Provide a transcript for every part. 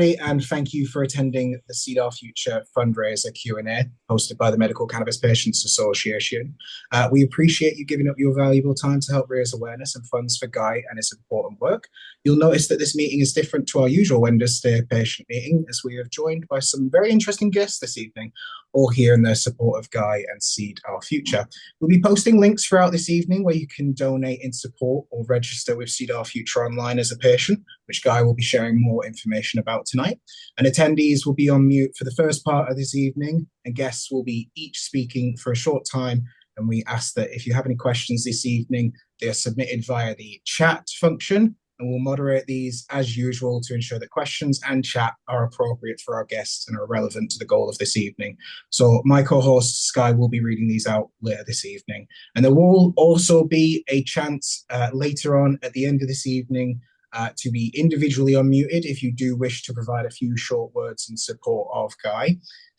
And thank you for attending the Seed Our Future fundraiser Q&A hosted by the Medical Cannabis Patients Association. We appreciate you giving up your valuable time to help raise awareness and funds for Guy and his important work. You'll notice that this meeting is different to our usual Wednesday patient meeting, as we have joined by some very interesting guests this evening, all here in their support of Guy and Seed Our Future. We'll be posting links throughout this evening where you can donate in support or register with Seed Our Future online as a patient, which Guy will be sharing more information about tonight. And attendees will be on mute for the first part of this evening, and guests will be each speaking for a short time. And we ask that if you have any questions this evening, they are submitted via the chat function, and we'll moderate these as usual to ensure that questions and chat are appropriate for our guests and are relevant to the goal of this evening. So my co-host Sky will be reading these out later this evening. And there will also be a chance later on at the end of this evening to be individually unmuted if you do wish to provide a few short words in support of Guy.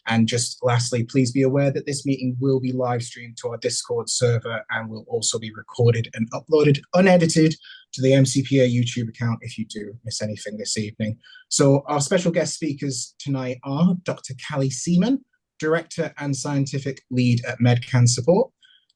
And just lastly, please be aware that this meeting will be live streamed to our Discord server and will also be recorded and uploaded unedited to the MCPA YouTube account if you do miss anything this evening. So our special guest speakers tonight are Dr. Callie Seaman, Director and Scientific Lead at Cann Support,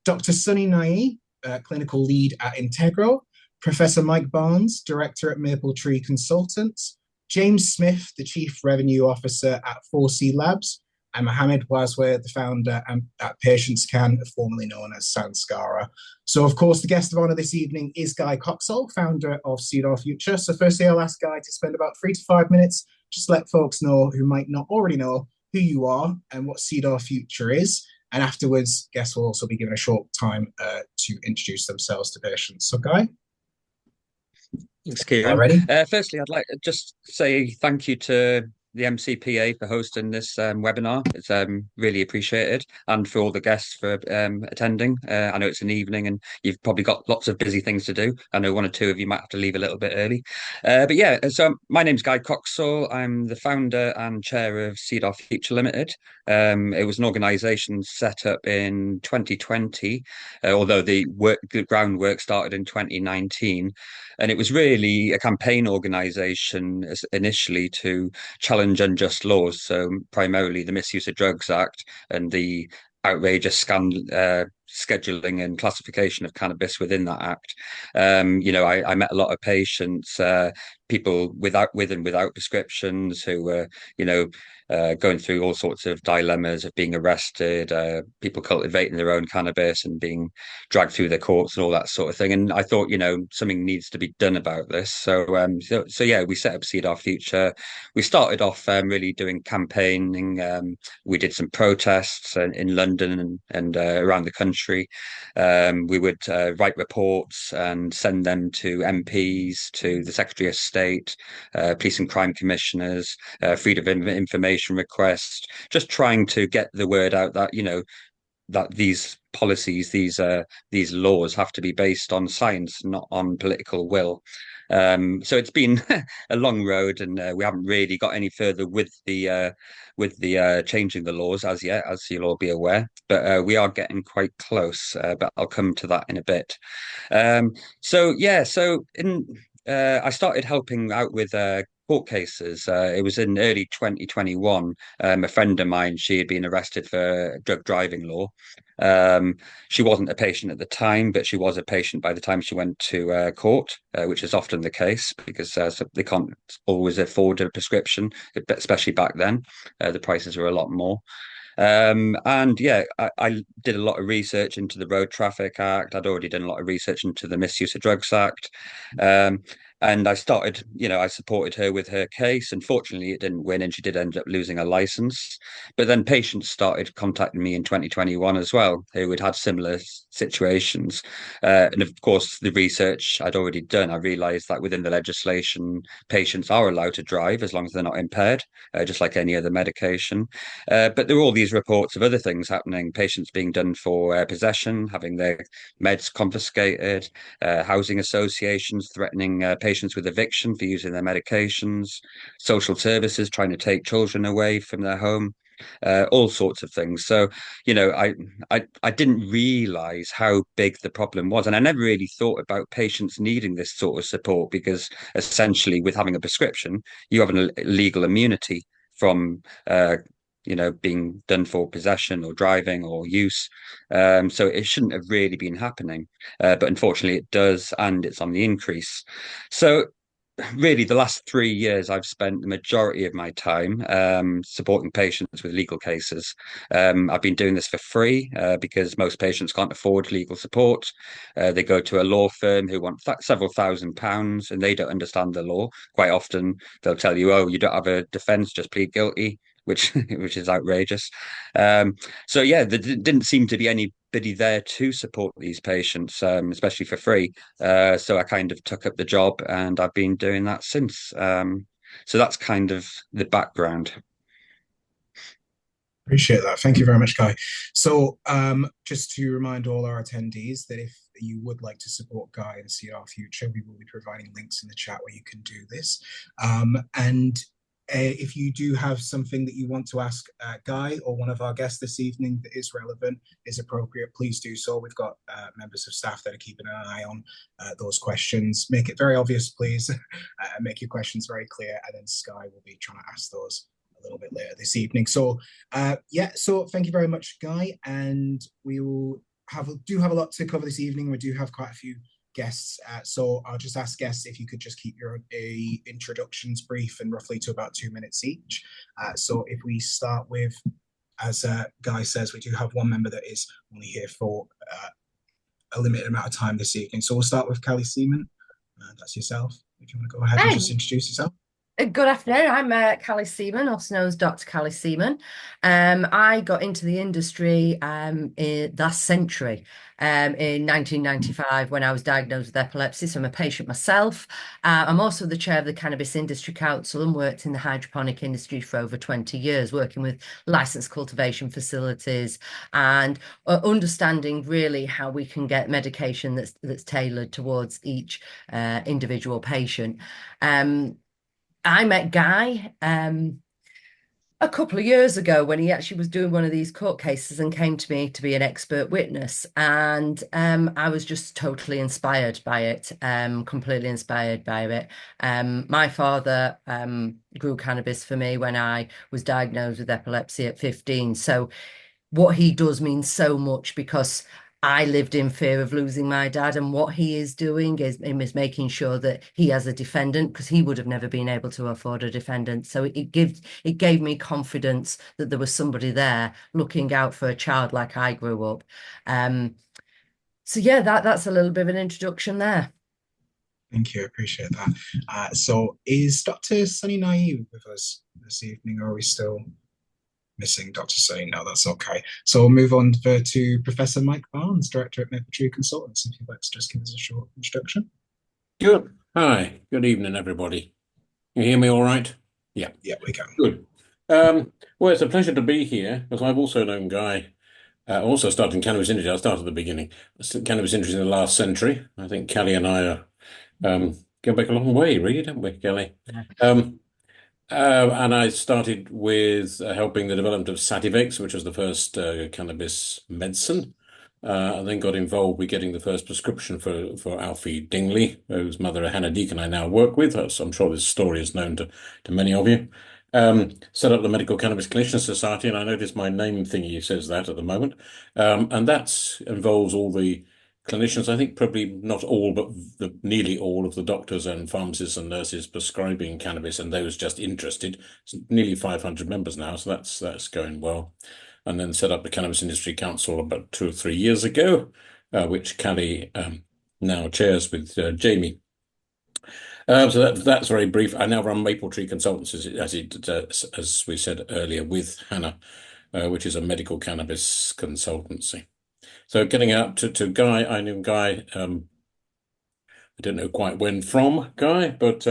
Dr. Sunny Nayee, Clinical Lead at Integro, Professor Mike Barnes, Director at Maple Tree Consultants, James Smith, the Chief Revenue Officer at 4C Labs, and Mohammad Wazweh, the founder at Patients Cann, formerly known as Sanskara. So, of course, the guest of honor this evening is Guy Coxall, founder of Seed Our Future. So firstly, I'll ask Guy to spend about 3 to 5 minutes, just let folks know who might not already know who you are and what Seed Our Future is. And afterwards, guests will also be given a short time to introduce themselves to patients. So, Guy? Thanks, Kieran. Firstly, I'd like to just say thank you to the MCPA for hosting this webinar. It's really appreciated, and for all the guests for attending. I know it's an evening and you've probably got lots of busy things to do. I know one or two of you might have to leave a little bit early. But yeah, so my name's Guy Coxall. I'm the founder and chair of Seed Our Future Limited. It was an organisation set up in 2020, although the groundwork started in 2019. And it was really a campaign organisation initially to challenge unjust laws. So primarily the Misuse of Drugs Act and the outrageous scheduling and classification of cannabis within that act. I met a lot of patients, people with and without prescriptions who were, going through all sorts of dilemmas of being arrested, people cultivating their own cannabis and being dragged through the courts and all that sort of thing. And I thought, something needs to be done about this. So yeah, we set up Seed Our Future. We started off really doing campaigning. We did some protests in London and around the country. We would write reports and send them to MPs, to the Secretary of State, police and crime commissioners, freedom of information requests, just trying to get the word out that, that these policies, these laws have to be based on science, not on political will. So it's been a long road, and we haven't really got any further with the changing the laws as yet, as you'll all be aware. But we are getting quite close. But I'll come to that in a bit. I started helping out with court cases. It was in early 2021. A friend of mine, she had been arrested for drug driving law. She wasn't a patient at the time, but she was a patient by the time she went to court, which is often the case because they can't always afford a prescription, especially back then. The prices were a lot more. And yeah, I did a lot of research into the Road Traffic Act. I'd already done a lot of research into the Misuse of Drugs Act. And I started, I supported her with her case. Unfortunately, it didn't win and she did end up losing her license. But then patients started contacting me in 2021 as well, who had had similar situations. And of course, the research I'd already done, I realized that within the legislation, patients are allowed to drive as long as they're not impaired, just like any other medication. But there were all these reports of other things happening, patients being done for possession, having their meds confiscated, housing associations threatening patients with eviction for using their medications, social services trying to take children away from their home. all sorts of things. So, I didn't realize how big the problem was. And I never really thought about patients needing this sort of support because essentially with having a prescription, you have a legal immunity from being done for possession or driving or use. So it shouldn't have really been happening. But unfortunately it does, and it's on the increase. So really the last 3 years I've spent the majority of my time supporting patients with legal cases. I've been doing this for free because most patients can't afford legal support. They go to a law firm who want several £1,000s and they don't understand the law. Quite often they'll tell you, oh, you don't have a defense, just plead guilty, which which is outrageous. So yeah, there didn't seem to be anybody there to support these patients, especially for free. So I kind of took up the job and I've been doing that since. So that's kind of the background. Appreciate that. Thank you very much, Guy. So, just to remind all our attendees that if you would like to support Guy and see our future, we will be providing links in the chat where you can do this. And if you do have something that you want to ask Guy or one of our guests this evening that is relevant, is appropriate, please do so. We've got members of staff that are keeping an eye on those questions. Make it very obvious, please. Make your questions very clear, and then Sky will be trying to ask those a little bit later this evening. So so thank you very much, Guy, and we will have a lot to cover this evening. We do have quite a few guests, so I'll just ask guests if you could just keep your introductions brief and roughly to about 2 minutes each. So if we start with, as Guy says, we do have one member that is only here for a limited amount of time this evening. So we'll start with Callie Seaman. That's yourself. If you want to go ahead and just introduce yourself. Good afternoon. I'm Callie Seaman, also known as Dr. Callie Seaman. I got into the industry last century in 1995 when I was diagnosed with epilepsy. So I'm a patient myself. I'm also the chair of the Cannabis Industry Council and worked in the hydroponic industry for over 20 years, working with licensed cultivation facilities and understanding really how we can get medication that's tailored towards each individual patient. I met Guy a couple of years ago when he actually was doing one of these court cases and came to me to be an expert witness. And I was just totally inspired by it, completely inspired by it. My father grew cannabis for me when I was diagnosed with epilepsy at 15. So what he does means so much because I lived in fear of losing my dad, and what he is doing is making sure that he has a defendant because he would have never been able to afford a defendant. So it gave me confidence that there was somebody there looking out for a child like I grew up. So yeah, that's a little bit of an introduction there. Thank you, I appreciate that. So is Dr. Sunny Nayee with us this evening, or are we still missing Dr. Sunny? No, that's okay. So we'll move on to Professor Mike Barnes, Director at Maple Tree Consultants, if you'd like to just give us a short introduction. Good. Hi, good evening, everybody. You hear me all right? Yeah. Yeah, we can. Good. Well, it's a pleasure to be here because I've also known Guy. Also started in cannabis industry. I started at the beginning. Cannabis industry in the last century. I think Callie and I are go back a long way, really, don't we, Callie? Yeah. And I started with helping the development of Sativex, which was the first cannabis medicine. And then got involved with getting the first prescription for Alfie Dingley, whose mother, Hannah Deacon, I now work with. So I'm sure this story is known to many of you. Set up the Medical Cannabis Clinicians Society, and I noticed my name thingy says that at the moment. And that involves all the clinicians, I think probably not all, but nearly all of the doctors and pharmacists and nurses prescribing cannabis and those just interested. It's nearly 500 members now, so that's going well. And then set up the Cannabis Industry Council about 2 or 3 years ago, which Callie now chairs with Jamie. So that's very brief. I now run Maple Tree Consultants, as we said earlier, with Hannah, which is a medical cannabis consultancy. So getting out to Guy, I knew Guy, I don't know quite when from Guy, but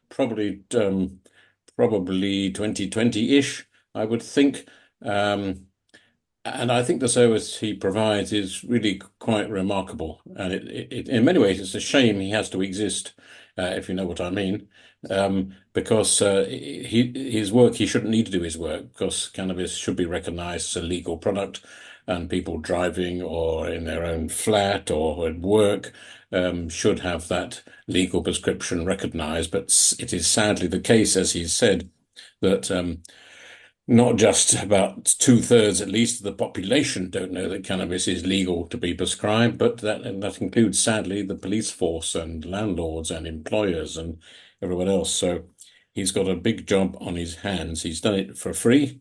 probably 2020-ish, I would think. And I think the service he provides is really quite remarkable. And in many ways, it's a shame he has to exist, if you know what I mean, because his work, he shouldn't need to do his work because cannabis should be recognized as a legal product, and people driving or in their own flat or at work should have that legal prescription recognized. But it is sadly the case, as he said, that not just about 2/3 at least of the population don't know that cannabis is legal to be prescribed, but that includes sadly the police force and landlords and employers and everyone else. So he's got a big job on his hands. He's done it for free.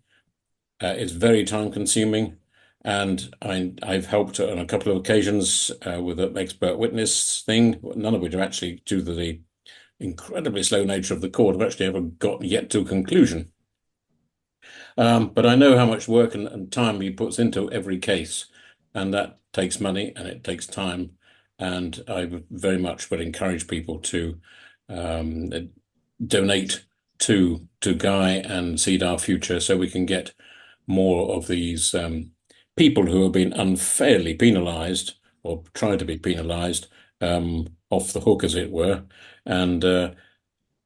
It's very time consuming. And I've helped on a couple of occasions with an expert witness thing, none of which are actually, due to the incredibly slow nature of the court, have actually ever got yet to a conclusion. But I know how much work and time he puts into every case, and that takes money and it takes time. And I very much would encourage people to donate to Guy and Seed Our Future so we can get more of these people who have been unfairly penalised or try to be penalised off the hook, as it were. And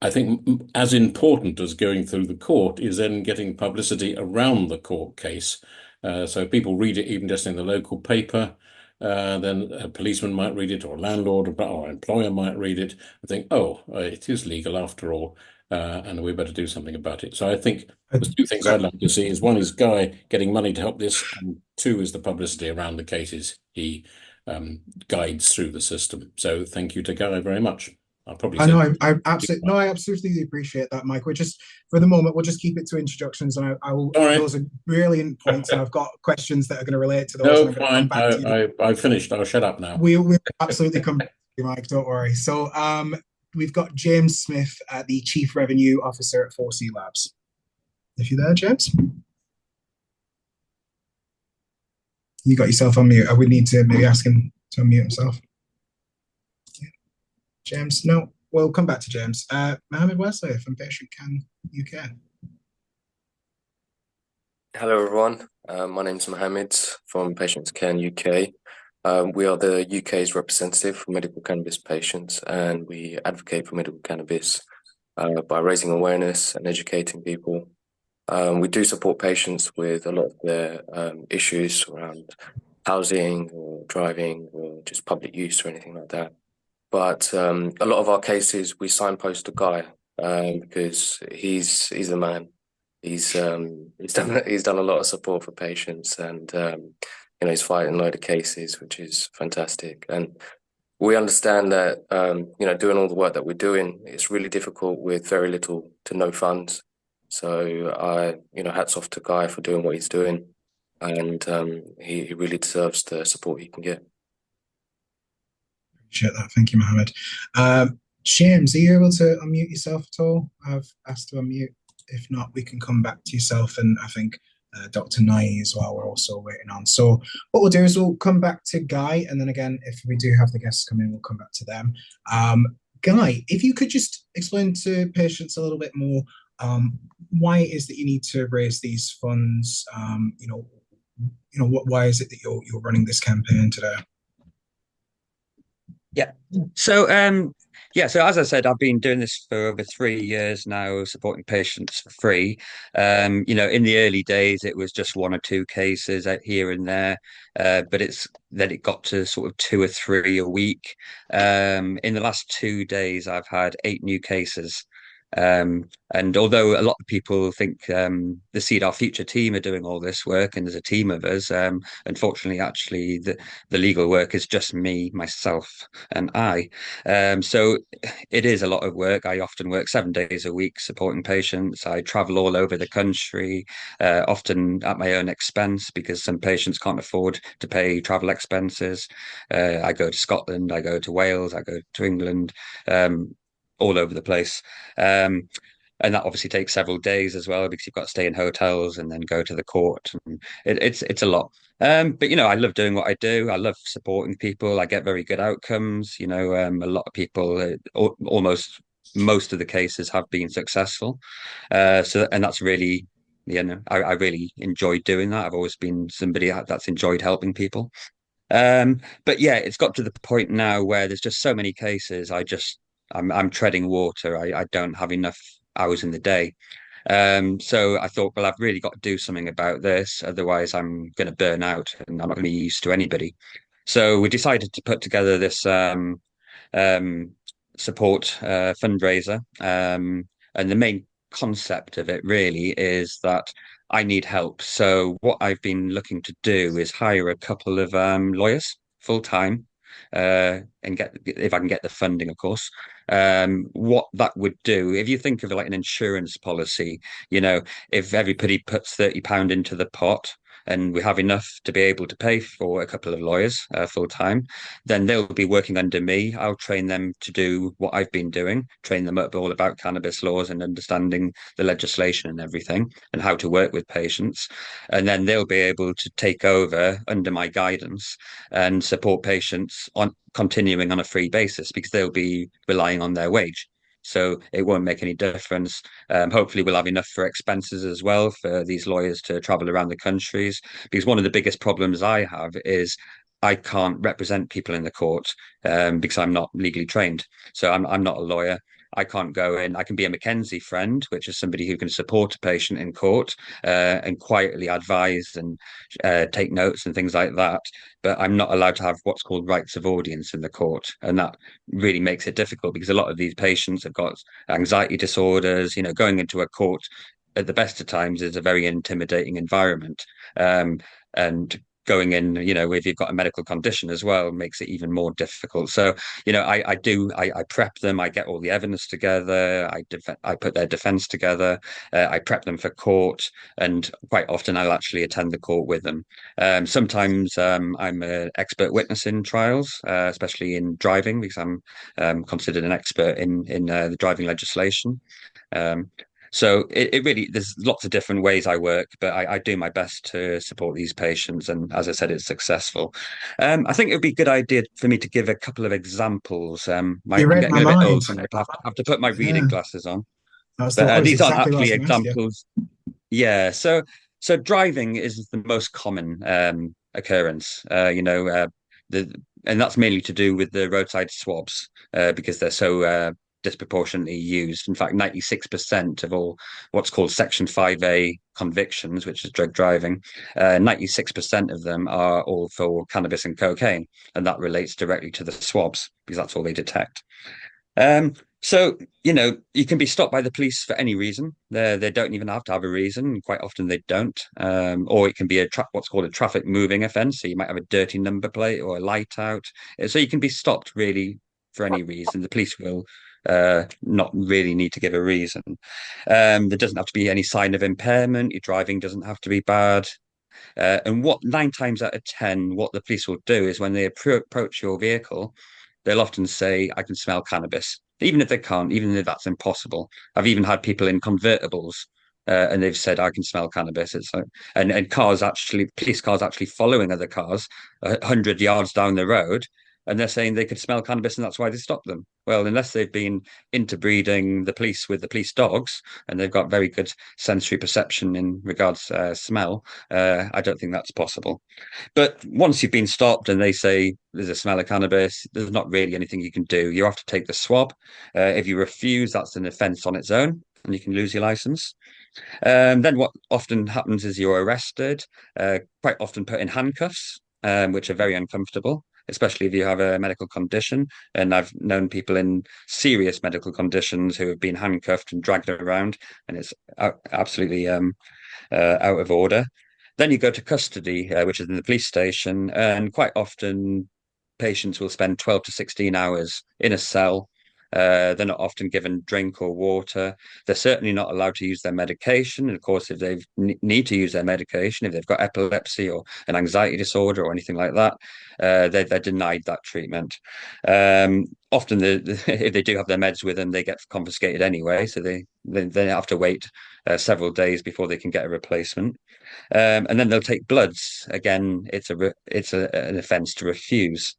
I think as important as going through the court is then getting publicity around the court case. So people read it even just in the local paper. Then a policeman might read it, or a landlord or employer might read it and think, oh, it is legal after all, and we better do something about it. So I think there's two things I'd like to see is one is Guy getting money to help this, and two is the publicity around the cases he guides through the system. So thank you to Guy very much. I absolutely appreciate that, Mike. We're just, for the moment, we'll just keep it to introductions, and I will. Right. Those are brilliant points, and I've got questions that are going to relate to those. No, fine. I've finished. I'll shut up now. We'll absolutely come back to you, Mike. Don't worry. So, we've got James Smith, the Chief Revenue Officer at 4C Labs. If you're there, James, you got yourself on mute. I would need to maybe ask him to unmute himself. James, no, we'll come back to James. Mohammad Wesley from Patient Cann UK. Hello, everyone. My name's Mohammad from Patients Cann UK. We are the UK's representative for medical cannabis patients, and we advocate for medical cannabis by raising awareness and educating people. We do support patients with a lot of their issues around housing or driving or just public use or anything like that. But a lot of our cases, we signpost to Guy because he's the man. He's done a lot of support for patients, and he's fighting a load of cases, which is fantastic. And we understand that doing all the work that we're doing, it's really difficult with very little to no funds. So hats off to Guy for doing what he's doing, and he really deserves the support he can get. Appreciate that. Thank you, Mohammed. James, are you able to unmute yourself at all? I've asked to unmute. If not, we can come back to yourself, and I think Dr. Nayee as well, we're also waiting on. So what we'll do is we'll come back to Guy, and then again, if we do have the guests come in, we'll come back to them. Guy, if you could just explain to patients a little bit more why it is that you need to raise these funds. Why is it that you're running this campaign today? Yeah. So, so as I said, I've been doing this for over 3 years now, supporting patients for free. In the early days, it was just 1 or 2 cases out here and there, but it got to sort of 2 or 3 a week. In the last 2 days, I've had 8 new cases. And although a lot of people think the Seed Our Future team are doing all this work, and there's a team of us, unfortunately, actually, the legal work is just me, myself, and I. So it is a lot of work. I often work 7 days a week supporting patients. I travel all over the country, often at my own expense, because some patients can't afford to pay travel expenses. I go to Scotland, I go to Wales, I go to England. All over the place. And that obviously takes several days as well, because you've got to stay in hotels and then go to the court. And it's a lot. But I love doing what I do. I love supporting people. I get very good outcomes. A lot of people, almost most of the cases have been successful. And that's really I really enjoyed doing that. I've always been somebody that's enjoyed helping people. But yeah, it's got to the point now where there's just so many cases. I'm treading water. I don't have enough hours in the day. So I thought, well, I've really got to do something about this. Otherwise, I'm going to burn out and I'm not going to be used to anybody. So we decided to put together this um, support fundraiser. And the main concept of it really is that I need help. So what I've been looking to do is hire a couple of lawyers full time, and get, if I can get the funding, of course. What that would do, if you think of it like an insurance policy, if everybody puts £30 into the pot, and we have enough to be able to pay for a couple of lawyers full time, then they'll be working under me. I'll train them to do what I've been doing, train them up all about cannabis laws and understanding the legislation and everything and how to work with patients. And then they'll be able to take over under my guidance and support patients on continuing on a free basis because they'll be relying on their wage. So it won't make any difference. Hopefully, we'll have enough for expenses as well for these lawyers to travel around the countries. Because one of the biggest problems I have is I can't represent people in the court because I'm not legally trained. So I'm not a lawyer. I can't go in. I can be a Mackenzie friend, which is somebody who can support a patient in court and quietly advise and take notes and things like that. But I'm not allowed to have what's called rights of audience in the court. And that really makes it difficult because a lot of these patients have got anxiety disorders. Going into a court at the best of times is a very intimidating environment. And going in, if you've got a medical condition as well, makes it even more difficult. So, I prep them, I get all the evidence together, I put their defense together, I prep them for court, and quite often I'll actually attend the court with them. Sometimes I'm an expert witness in trials, especially in driving, because I'm considered an expert in the driving legislation. So it really, there's lots of different ways I work, but I do my best to support these patients. And as I said, it's successful. I think it would be a good idea for me to give a couple of examples. I'm getting a bit old, so I have to put my reading glasses on. But these aren't actually examples. Yeah. So driving is the most common occurrence, and that's mainly to do with the roadside swabs because they're so disproportionately used. In fact, 96% of all what's called Section 5A convictions, which is drug driving, 96% of them are all for cannabis and cocaine, and that relates directly to the swabs because that's all they detect. So, you can be stopped by the police for any reason. They don't even have to have a reason. Quite often they don't. Or it can be what's called a traffic moving offence. So you might have a dirty number plate or a light out. So you can be stopped really for any reason. The police will not really need to give a reason. There doesn't have to be any sign of impairment. Your driving doesn't have to be bad. And what 9 times out of 10, what the police will do is when they approach your vehicle, they'll often say, "I can smell cannabis," even if they can't, even if that's impossible. I've even had people in convertibles, and they've said, "I can smell cannabis." It's like, and police cars actually following other cars 100 yards down the road, and they're saying they could smell cannabis, and that's why they stopped them. Well, unless they've been interbreeding the police with the police dogs, and they've got very good sensory perception in regards smell, I don't think that's possible. But once you've been stopped and they say there's a smell of cannabis, there's not really anything you can do. You have to take the swab. If you refuse, that's an offence on its own, and you can lose your license. Then what often happens is you're arrested, quite often put in handcuffs, which are very uncomfortable, especially if you have a medical condition. And I've known people in serious medical conditions who have been handcuffed and dragged around, and it's absolutely out of order. Then you go to custody, which is in the police station, and quite often patients will spend 12 to 16 hours in a cell. They're not often given drink or water. They're certainly not allowed to use their medication. And of course, if they need to use their medication, if they've got epilepsy or an anxiety disorder or anything like that, they're denied that treatment. Often, if they do have their meds with them, they get confiscated anyway. So they have to wait several days before they can get a replacement. And then they'll take bloods. Again, it's an offence to refuse.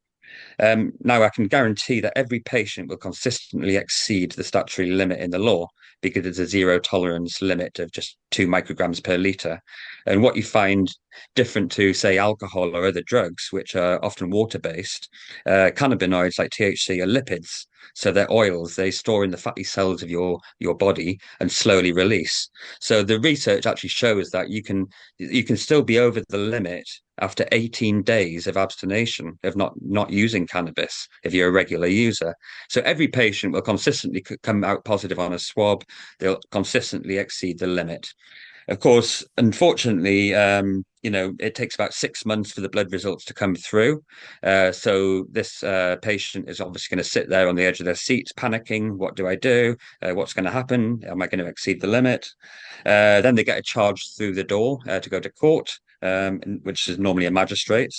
Now, I can guarantee that every patient will consistently exceed the statutory limit in the law. because there's a zero tolerance limit of just 2 micrograms per litre. And what you find different to, say, alcohol or other drugs, which are often water-based, cannabinoids like THC are lipids. So they're oils, they store in the fatty cells of your body and slowly release. So the research actually shows that you can still be over the limit after 18 days of abstination, of not using cannabis, if you're a regular user. So every patient will consistently come out positive on a swab. They'll consistently exceed the limit. Of course, unfortunately, it takes about 6 months for the blood results to come through. So this patient is obviously going to sit there on the edge of their seat, panicking. What do I do? What's going to happen? Am I going to exceed the limit? Then they get a charge through the door to go to court, which is normally a magistrate.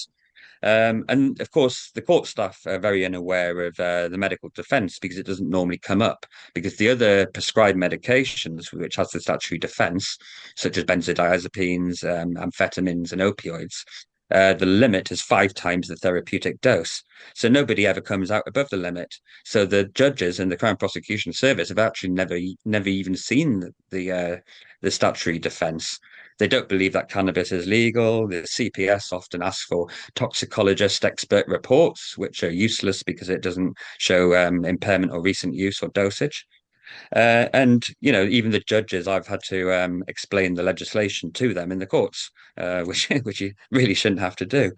And of course, the court staff are very unaware of the medical defence because it doesn't normally come up. Because the other prescribed medications, which has the statutory defence, such as benzodiazepines, amphetamines, and opioids, the limit is 5 times the therapeutic dose. So nobody ever comes out above the limit. So the judges and the Crown Prosecution Service have actually never even seen the statutory defence. They don't believe that cannabis is legal. The CPS often asks for toxicologist expert reports, which are useless because it doesn't show impairment or recent use or dosage. And even the judges, I've had to explain the legislation to them in the courts, which you really shouldn't have to do.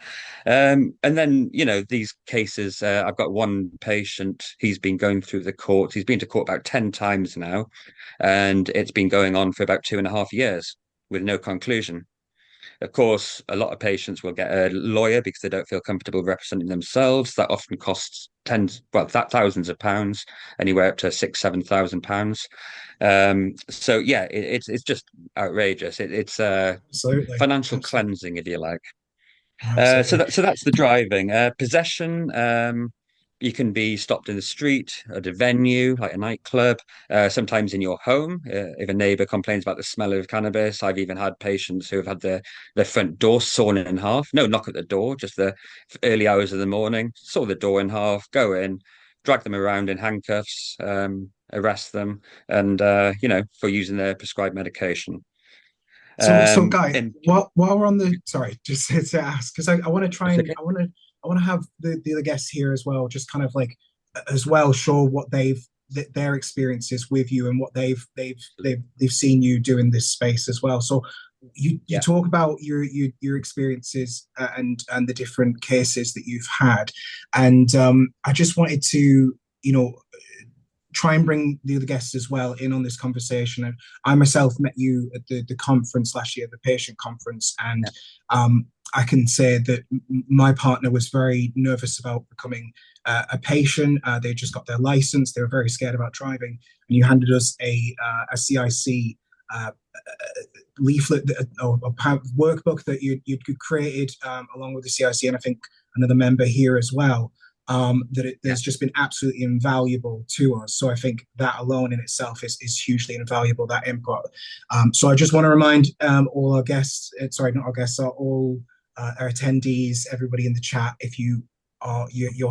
And then these cases, I've got one patient. He's been going through the court. He's been to court about 10 times now, and it's been going on for about 2.5 years with no conclusion. Of course, a lot of patients will get a lawyer because they don't feel comfortable representing themselves. That often costs thousands of pounds, anywhere up to £6,000-7,000. So yeah, it's just outrageous. It's financial cleansing, if you like. So that's the driving. Possession. You can be stopped in the street, at a venue, like a nightclub, sometimes in your home. If a neighbour complains about the smell of cannabis, I've even had patients who have had their front door sawn in half. No knock at the door, just the early hours of the morning, saw the door in half, go in, drag them around in handcuffs, arrest them, and for using their prescribed medication. So Guy, while we're on the, sorry, just to ask, because I want to try and I want to have the other guests here as well, just kind of like as well show what their experiences with you and what they've seen you do in this space as well. So you talk about your experiences and the different cases that you've had, and I just wanted to try and bring the other guests as well in on this conversation. And I myself met you at the conference last year, the patient conference, and I can say that my partner was very nervous about becoming a patient. They just got their license. They were very scared about driving. And you handed us a CIC leaflet or workbook that you'd created along with the CIC, and I think another member here as well. There's just been absolutely invaluable to us. So I think that alone in itself is hugely invaluable, that input. So I just want to remind all our guests, not our guests, all our attendees, everybody in the chat, if you're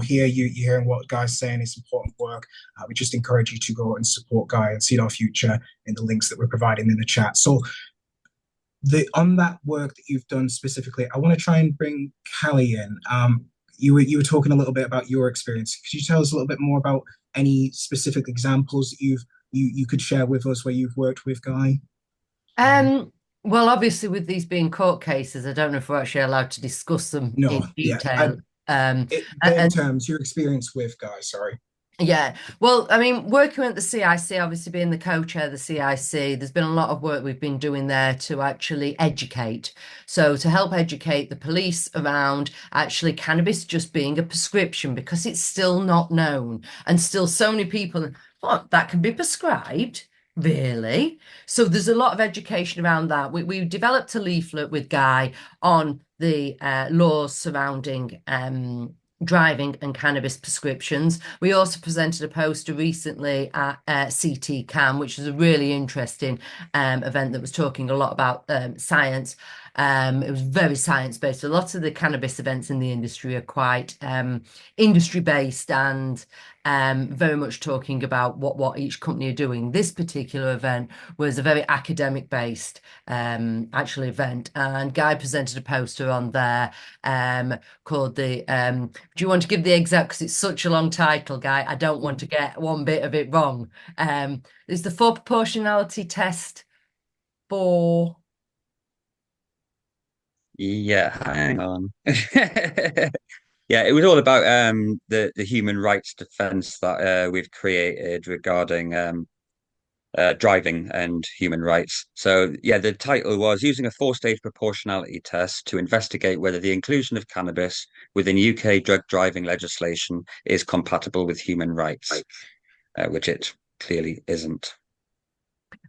here, you're hearing what Guy's saying, it's important work. We just encourage you to go and support Guy and Seed Our Future in the links that we're providing in the chat. So on that work that you've done specifically, I want to try and bring Callie in. You were talking a little bit about your experience. Could you tell us a little bit more about any specific examples that you could share with us where you've worked with Guy? Well, obviously, with these being court cases, I don't know if we're actually allowed to discuss them in detail. In terms, your experience with Guy, sorry. Yeah, well, I mean, working at the CIC, obviously being the co-chair of the CIC, there's been a lot of work we've been doing there to actually educate. So to help educate the police around actually cannabis just being a prescription, because it's still not known. And still so many people, what, that can be prescribed? Really? So there's a lot of education around that. We developed a leaflet with Guy on the laws surrounding driving and cannabis prescriptions. We also presented a poster recently at CT Cann, which was a really interesting event that was talking a lot about science. It was very science-based. A lot of the cannabis events in the industry are quite industry-based and very much talking about what each company are doing. This particular event was a very academic-based actual event, and Guy presented a poster on there called the do you want to give the exact, because it's such a long title, Guy, I don't want to get one bit of it wrong. It's the full proportionality test for... Yeah, hang on. Yeah, it was all about the human rights defense that we've created regarding driving and human rights. So yeah, the title was using a four-stage proportionality test to investigate whether the inclusion of cannabis within UK drug driving legislation is compatible with human rights, which it clearly isn't.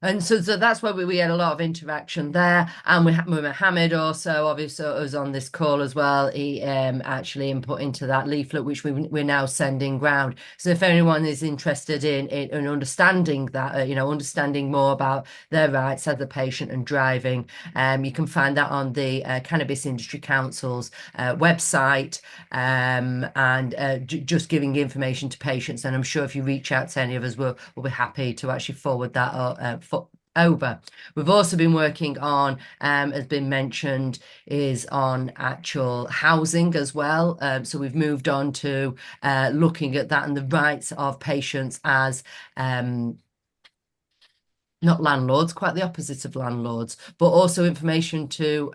And so that's where we had a lot of interaction there. And we had Mohammad also, obviously, was on this call as well. He actually input into that leaflet, which we're now sending round. So if anyone is interested in understanding that, understanding more about their rights as a patient and driving, you can find that on the Cannabis Industry Council's website, and just giving information to patients. And I'm sure if you reach out to any of us, we'll be happy to actually forward that over. We've also been working on, has been mentioned, is on actual housing as well. So we've moved on to looking at that and the rights of patients as not landlords, quite the opposite of landlords, but also information to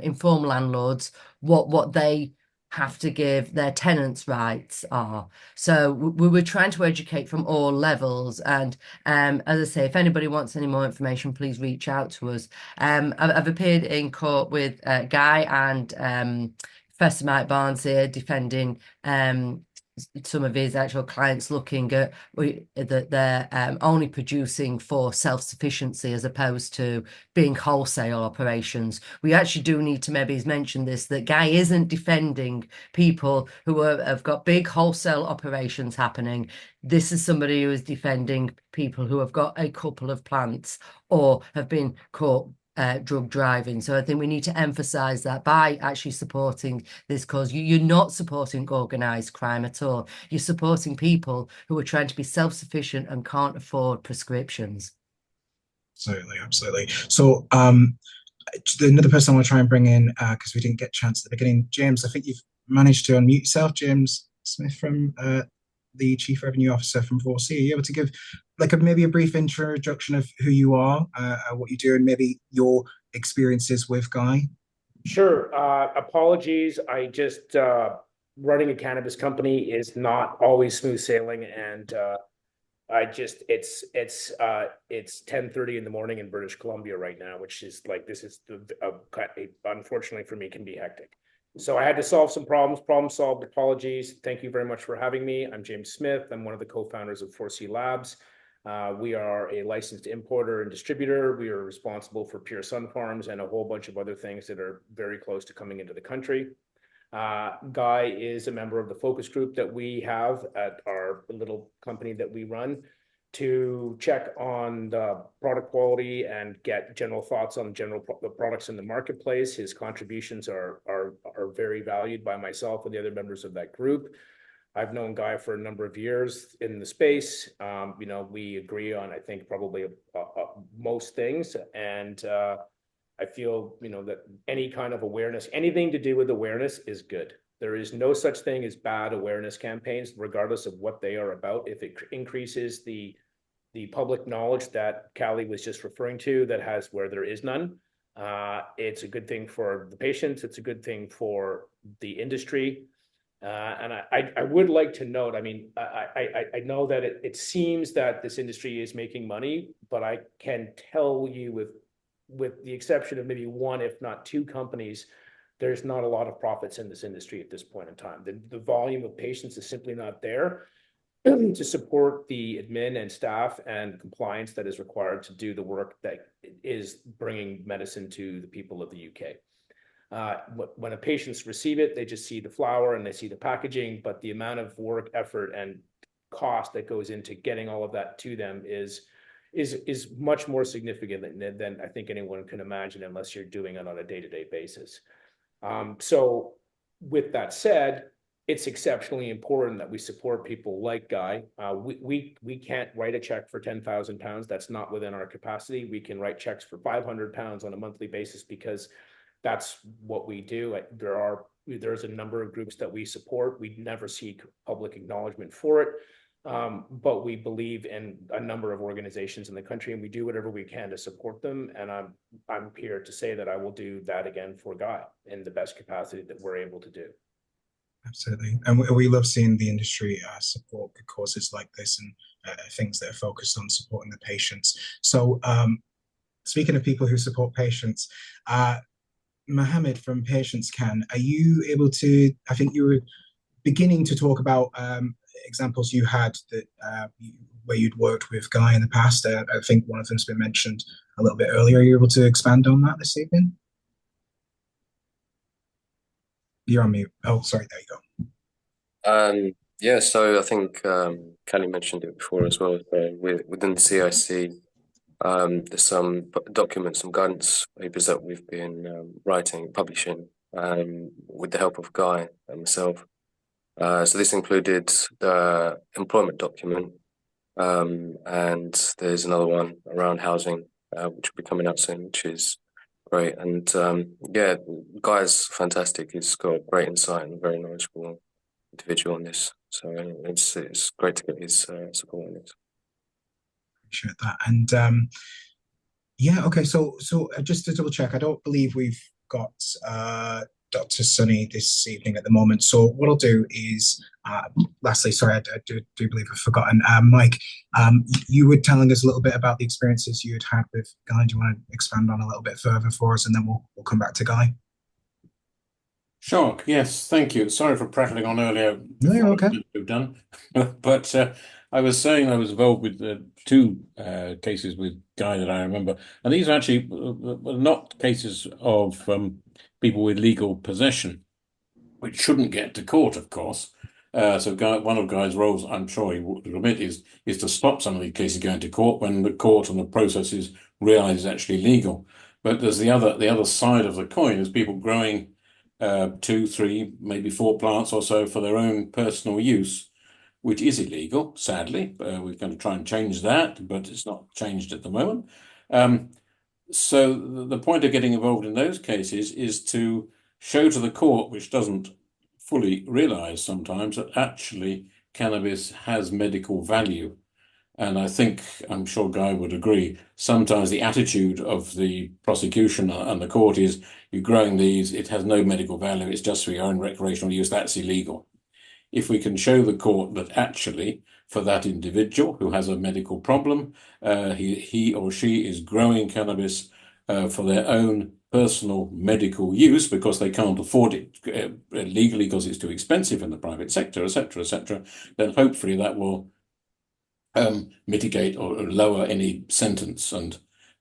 inform landlords what they have to give their tenants' rights are. So we were trying to educate from all levels. And as I say, if anybody wants any more information, please reach out to us. I've appeared in court with Guy and Professor Mike Barnes here defending some of his actual clients, looking at that they're only producing for self-sufficiency as opposed to being wholesale operations. We actually do need to maybe mention this, that Guy isn't defending people who have got big wholesale operations happening. This is somebody who is defending people who have got a couple of plants or have been caught drug driving. So I think we need to emphasize that by actually supporting this cause. You're not supporting organized crime at all. You're supporting people who are trying to be self-sufficient and can't afford prescriptions. Absolutely. So another person I want to try and bring in, because we didn't get a chance at the beginning, James, I think you've managed to unmute yourself. James Smith from the Chief Revenue Officer from 4C. Are you able to give maybe a brief introduction of who you are, what you do, and maybe your experiences with Guy? Sure. Apologies. I just running a cannabis company is not always smooth sailing, and it's 10:30 in the morning in British Columbia right now, which is unfortunately for me can be hectic. So I had to solve some problems. Problem solved. Apologies. Thank you very much for having me. I'm James Smith. I'm one of the co-founders of 4C Labs. We are a licensed importer and distributor. We are responsible for Pure Sun Farms and a whole bunch of other things that are very close to coming into the country. Guy is a member of the focus group that we have at our little company that we run to check on the product quality and get general thoughts on the products in the marketplace. His contributions are very valued by myself and the other members of that group. I've known Guy for a number of years in the space. We agree on, I think, probably most things. And I feel, that any kind of awareness, anything to do with awareness is good. There is no such thing as bad awareness campaigns, regardless of what they are about. If it increases the public knowledge that Callie was just referring to, that has where there is none, it's a good thing for the patients. It's a good thing for the industry. And I would like to note, I know that it seems that this industry is making money, but I can tell you with the exception of maybe one, if not two companies, there's not a lot of profits in this industry at this point in time. The volume of patients is simply not there to support the admin and staff and compliance that is required to do the work that is bringing medicine to the people of the UK. When a patients receive it, they just see the flower and they see the packaging, but the amount of work, effort, and cost that goes into getting all of that to them is is much more significant than I think anyone can imagine, unless you're doing it on a day-to-day basis. So with that said, it's exceptionally important that we support people like Guy. We can't write a check for £10,000. That's not within our capacity. We can write checks for £500 on a monthly basis because that's what we do. There's a number of groups that we support. We never seek public acknowledgement for it, but we believe in a number of organizations in the country, and we do whatever we can to support them. And I'm here to say that I will do that again for Guy in the best capacity that we're able to do. Absolutely. And we love seeing the industry support good causes like this and things that are focused on supporting the patients. So speaking of people who support patients, Mohammad from Patients Cann, are you able to, I think you were beginning to talk about examples you had that where you'd worked with Guy in the past. I think one of them's been mentioned a little bit earlier. Are you able to expand on that this evening? You're on mute. Oh, sorry. There you go. Yeah, so I think Callie mentioned it before as well. Within the CIC, there's some documents, some guidance papers that we've been writing, publishing with the help of Guy and myself. So this included the employment document, and there's another one around housing, which will be coming out soon, which is great. And yeah, Guy's fantastic. He's got great insight and a very knowledgeable individual on this. So it's great to get his support on this. Appreciate that. And yeah, okay. So just to double check, I don't believe we've got Dr. Sunny this evening at the moment. So what I'll do is, lastly, sorry, I do believe I've forgotten. Mike, you were telling us a little bit about the experiences you had with Guy. Do you want to expand on a little bit further for us, and then we'll come back to Guy? Sure. Yes. Thank you. Sorry for prattling on earlier. No, you're okay. We've done, but I was saying I was involved with two cases with Guy that I remember, and these are actually not cases of people with legal possession, which shouldn't get to court, of course. So one of Guy's roles, I'm sure he would admit, is to stop some of these cases going to court when the court and the processes realise it's actually legal. But there's the other side of the coin is people growing 2, 3, maybe 4 plants or so for their own personal use, which is illegal, sadly. We're going to try and change that, but it's not changed at the moment. So the point of getting involved in those cases is to show to the court, which doesn't fully realise sometimes, that actually cannabis has medical value. And I'm sure Guy would agree, sometimes the attitude of the prosecution and the court is, you're growing these, it has no medical value, it's just for your own recreational use, that's illegal. If we can show the court that actually, for that individual who has a medical problem, he or she is growing cannabis for their own personal medical use because they can't afford it legally because it's too expensive in the private sector, etc., then hopefully that will mitigate or lower any sentence. And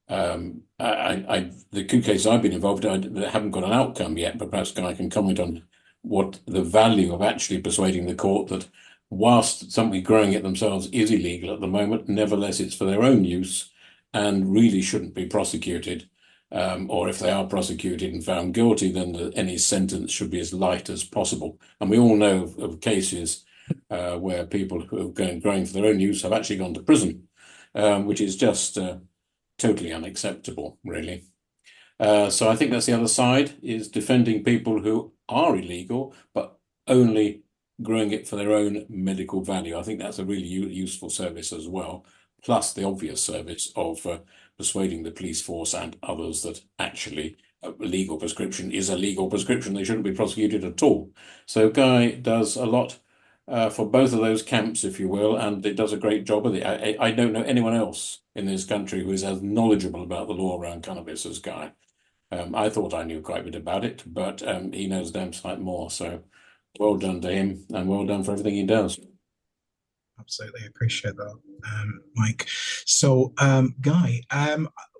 the two cases I've been involved in, I haven't got an outcome yet, but perhaps Guy can comment on what the value of actually persuading the court that whilst somebody growing it themselves is illegal at the moment, nevertheless it's for their own use and really shouldn't be prosecuted. Or if they are prosecuted and found guilty, then any sentence should be as light as possible. And we all know of cases where people who have growing for their own use have actually gone to prison, which is just totally unacceptable, really. So I think that's the other side, is defending people who are illegal, but only growing it for their own medical value. I think that's a really useful service as well, plus the obvious service of persuading the police force and others that actually a legal prescription is a legal prescription. They shouldn't be prosecuted at all. So Guy does a lot for both of those camps, if you will, and it does a great job of it. I don't know anyone else in this country who is as knowledgeable about the law around cannabis as Guy. I thought I knew quite a bit about it, but he knows a damn sight more. So well done to him, and well done for everything he does. Absolutely, I appreciate that, Mike. So, Guy,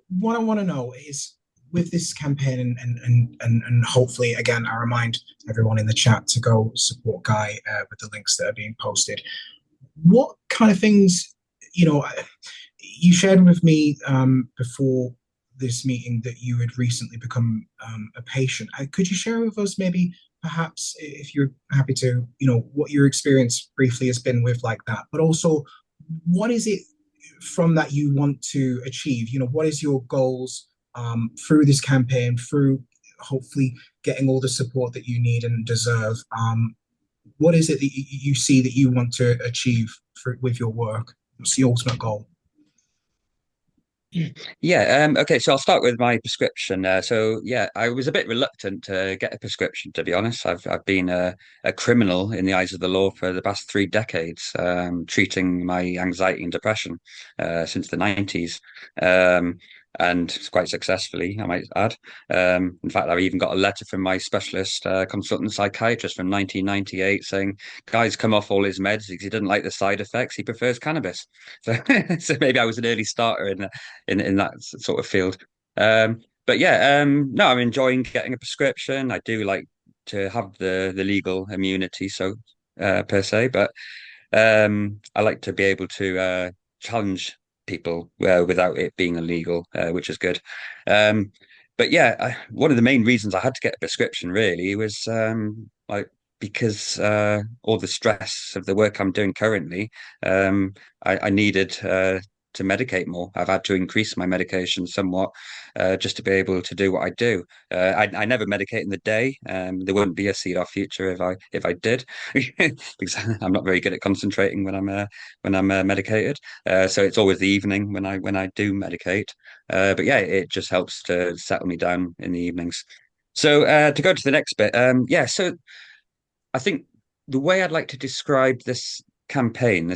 what I want to know is, with this campaign, and hopefully, again, I remind everyone in the chat to go support Guy with the links that are being posted. What kind of things, you shared with me before this meeting that you had recently become a patient. Could you share with us maybe perhaps, if you're happy to, what your experience briefly has been with like that, but also what is it from that you want to achieve? What is your goals through this campaign, through hopefully getting all the support that you need and deserve? What is it that you see that you want to achieve with your work? What's the ultimate goal? Yeah, okay, so I'll start with my prescription. So yeah, I was a bit reluctant to get a prescription, to be honest. I've been a criminal in the eyes of the law for the past 3 decades, treating my anxiety and depression since the 90s. And quite successfully, I might add. In fact, I even got a letter from my specialist consultant psychiatrist from 1998 saying, "Guy's come off all his meds because he didn't like the side effects. He prefers cannabis." So, so maybe I was an early starter in that sort of field. But yeah, no, I'm enjoying getting a prescription. I do like to have the legal immunity, so per se, but I like to be able to challenge people without it being illegal, which is good. But yeah, one of the main reasons I had to get a prescription really was like because all the stress of the work I'm doing currently, I needed to medicate more. I've had to increase my medication somewhat just to be able to do what I do. I never medicate in the day. There wouldn't be a CEDAR future if I did, because I'm not very good at concentrating when I'm medicated. So it's always the evening when I do medicate. But yeah, it just helps to settle me down in the evenings. So to go to the next bit, yeah. So I think the way I'd like to describe this campaign,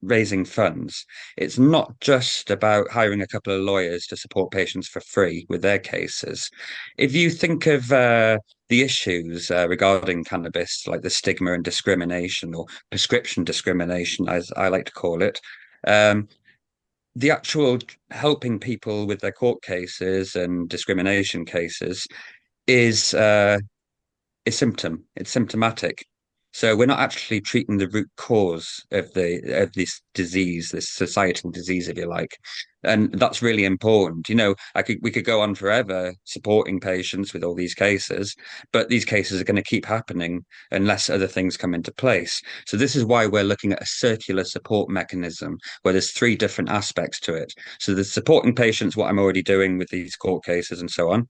raising funds, it's not just about hiring a couple of lawyers to support patients for free with their cases. If you think of the issues regarding cannabis, like the stigma and discrimination, or prescription discrimination, as I like to call it, the actual helping people with their court cases and discrimination cases is a symptom. It's symptomatic. So we're not actually treating the root cause of this disease, this societal disease, if you like. And that's really important. We could go on forever supporting patients with all these cases, but these cases are going to keep happening unless other things come into place. So this is why we're looking at a circular support mechanism where there's 3 different aspects to it. So there's supporting patients, what I'm already doing with these court cases and so on.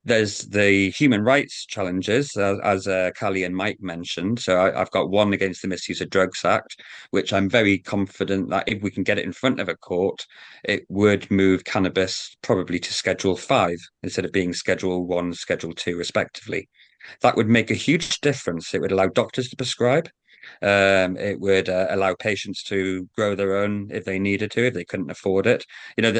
There's the human rights challenges, as Callie and Mike mentioned. So I've got one against the Misuse of Drugs Act, which I'm very confident that if we can get it in front of a court, it would move cannabis probably to Schedule 5 instead of being Schedule 1, Schedule 2, respectively. That would make a huge difference. It would allow doctors to prescribe. It would allow patients to grow their own if they needed to, if they couldn't afford it.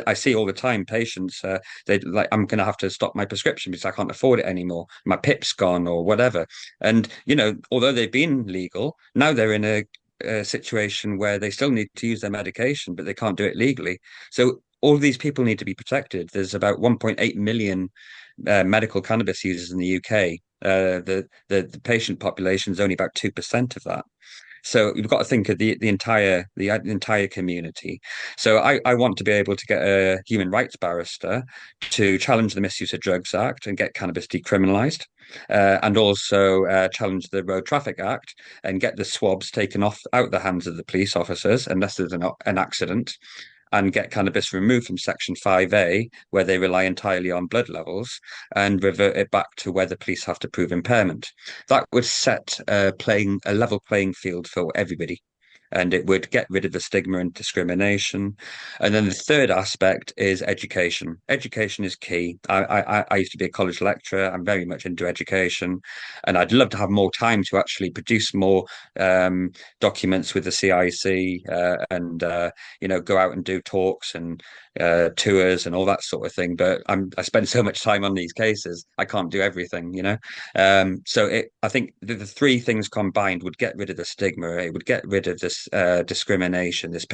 I see all the time patients, they like, I'm going to have to stop my prescription because I can't afford it anymore. My PIP's gone or whatever. And, although they've been legal, now they're in a situation where they still need to use their medication, but they can't do it legally. So all these people need to be protected. There's about 1.8 million medical cannabis users in the UK. The patient population is only about 2% of that. So you've got to think of the entire community. So I want to be able to get a human rights barrister to challenge the Misuse of Drugs Act and get cannabis decriminalised, and also challenge the Road Traffic Act and get the swabs taken out the hands of the police officers unless there's an accident, and get cannabis removed from Section 5A, where they rely entirely on blood levels, and revert it back to where the police have to prove impairment. That would set a level playing field for everybody. And it would get rid of the stigma and discrimination. And then the third aspect is education. Education is key. I used to be a college lecturer. I'm very much into education, and I'd love to have more time to actually produce more documents with the CIC and go out and do talks and tours and all that sort of thing. But I spend so much time on these cases, I can't do everything. I think the 3 things combined would get rid of the stigma. It would get rid of this discrimination, this